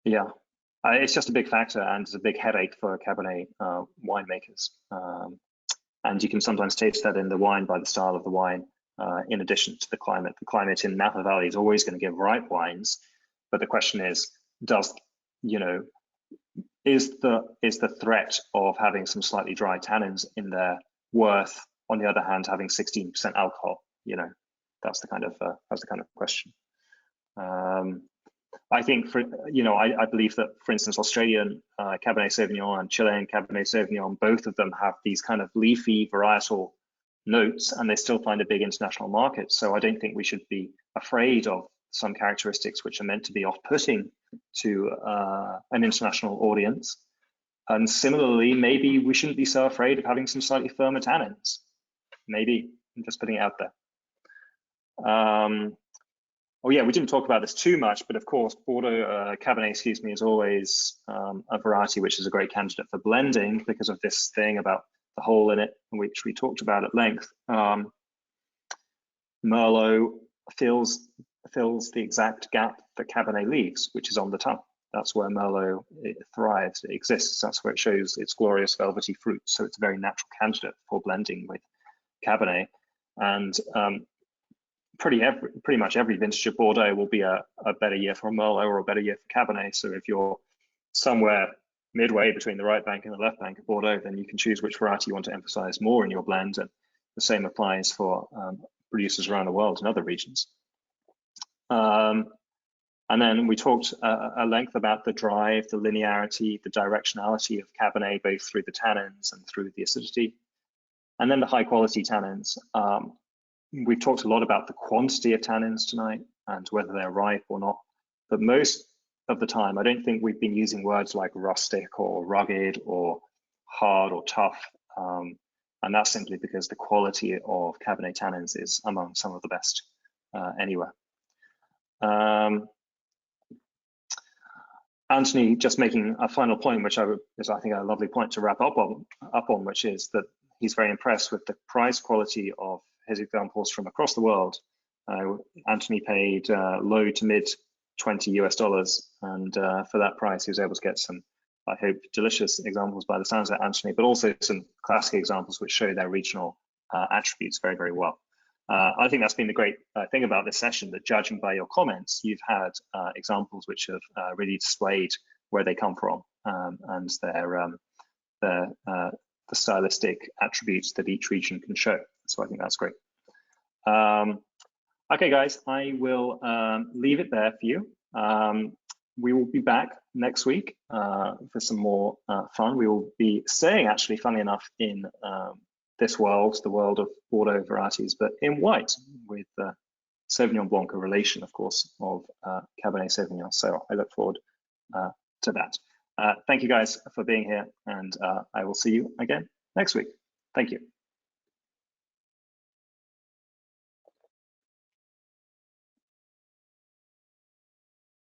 Yeah, it's just a big factor, and it's a big headache for Cabernet winemakers. And you can sometimes taste that in the wine by the style of the wine, in addition to the climate. The climate in Napa Valley is always going to give ripe wines, but the question is, is the threat of having some slightly dry tannins in there worth, on the other hand, having 16% alcohol? That's the kind of question. I think I believe that, for instance, Australian Cabernet Sauvignon and Chilean Cabernet Sauvignon, both of them have these kind of leafy varietal notes, and they still find a big international market. So I don't think we should be afraid of some characteristics which are meant to be off-putting to an international audience. And similarly, maybe we shouldn't be so afraid of having some slightly firmer tannins. Maybe. I'm just putting it out there. Oh yeah, we didn't talk about this too much, but of course, Bordeaux Cabernet, is always a variety which is a great candidate for blending because of this thing about the hole in it, which we talked about at length. Merlot fills the exact gap that Cabernet leaves, which is on the tongue. That's where Merlot thrives, it exists. That's where it shows its glorious velvety fruit. So it's a very natural candidate for blending with Cabernet. And pretty much every vintage of Bordeaux will be a better year for Merlot or a better year for Cabernet. So if you're somewhere midway between the right bank and the left bank of Bordeaux, then you can choose which variety you want to emphasize more in your blend. And the same applies for producers around the world in other regions. And then we talked at length about the drive, the linearity, the directionality of Cabernet, both through the tannins and through the acidity. And then the high quality tannins. We've talked a lot about the quantity of tannins tonight and whether they're ripe or not. But most of the time, I don't think we've been using words like rustic or rugged or hard or tough. And that's simply because the quality of Cabernet tannins is among some of the best anywhere. Anthony, just making a final point, which is I think a lovely point to wrap up on, which is that he's very impressed with the price quality of his examples from across the world. Anthony paid low to mid $20 and for that price he was able to get some, I hope, delicious examples by the sounds of it, Anthony, but also some classic examples which show their regional attributes very, very well. I think that's been the great thing about this session, that judging by your comments, you've had examples which have really displayed where they come from and the stylistic attributes that each region can show. So I think that's great. Okay, guys, I will leave it there for you. We will be back next week for some more fun. We will be staying, actually, funnily enough, in this world, the world of Bordeaux varieties, but in white with Sauvignon Blanc, a relation, of course, of Cabernet Sauvignon. So I look forward to that. Thank you guys for being here, and I will see you again next week. Thank you.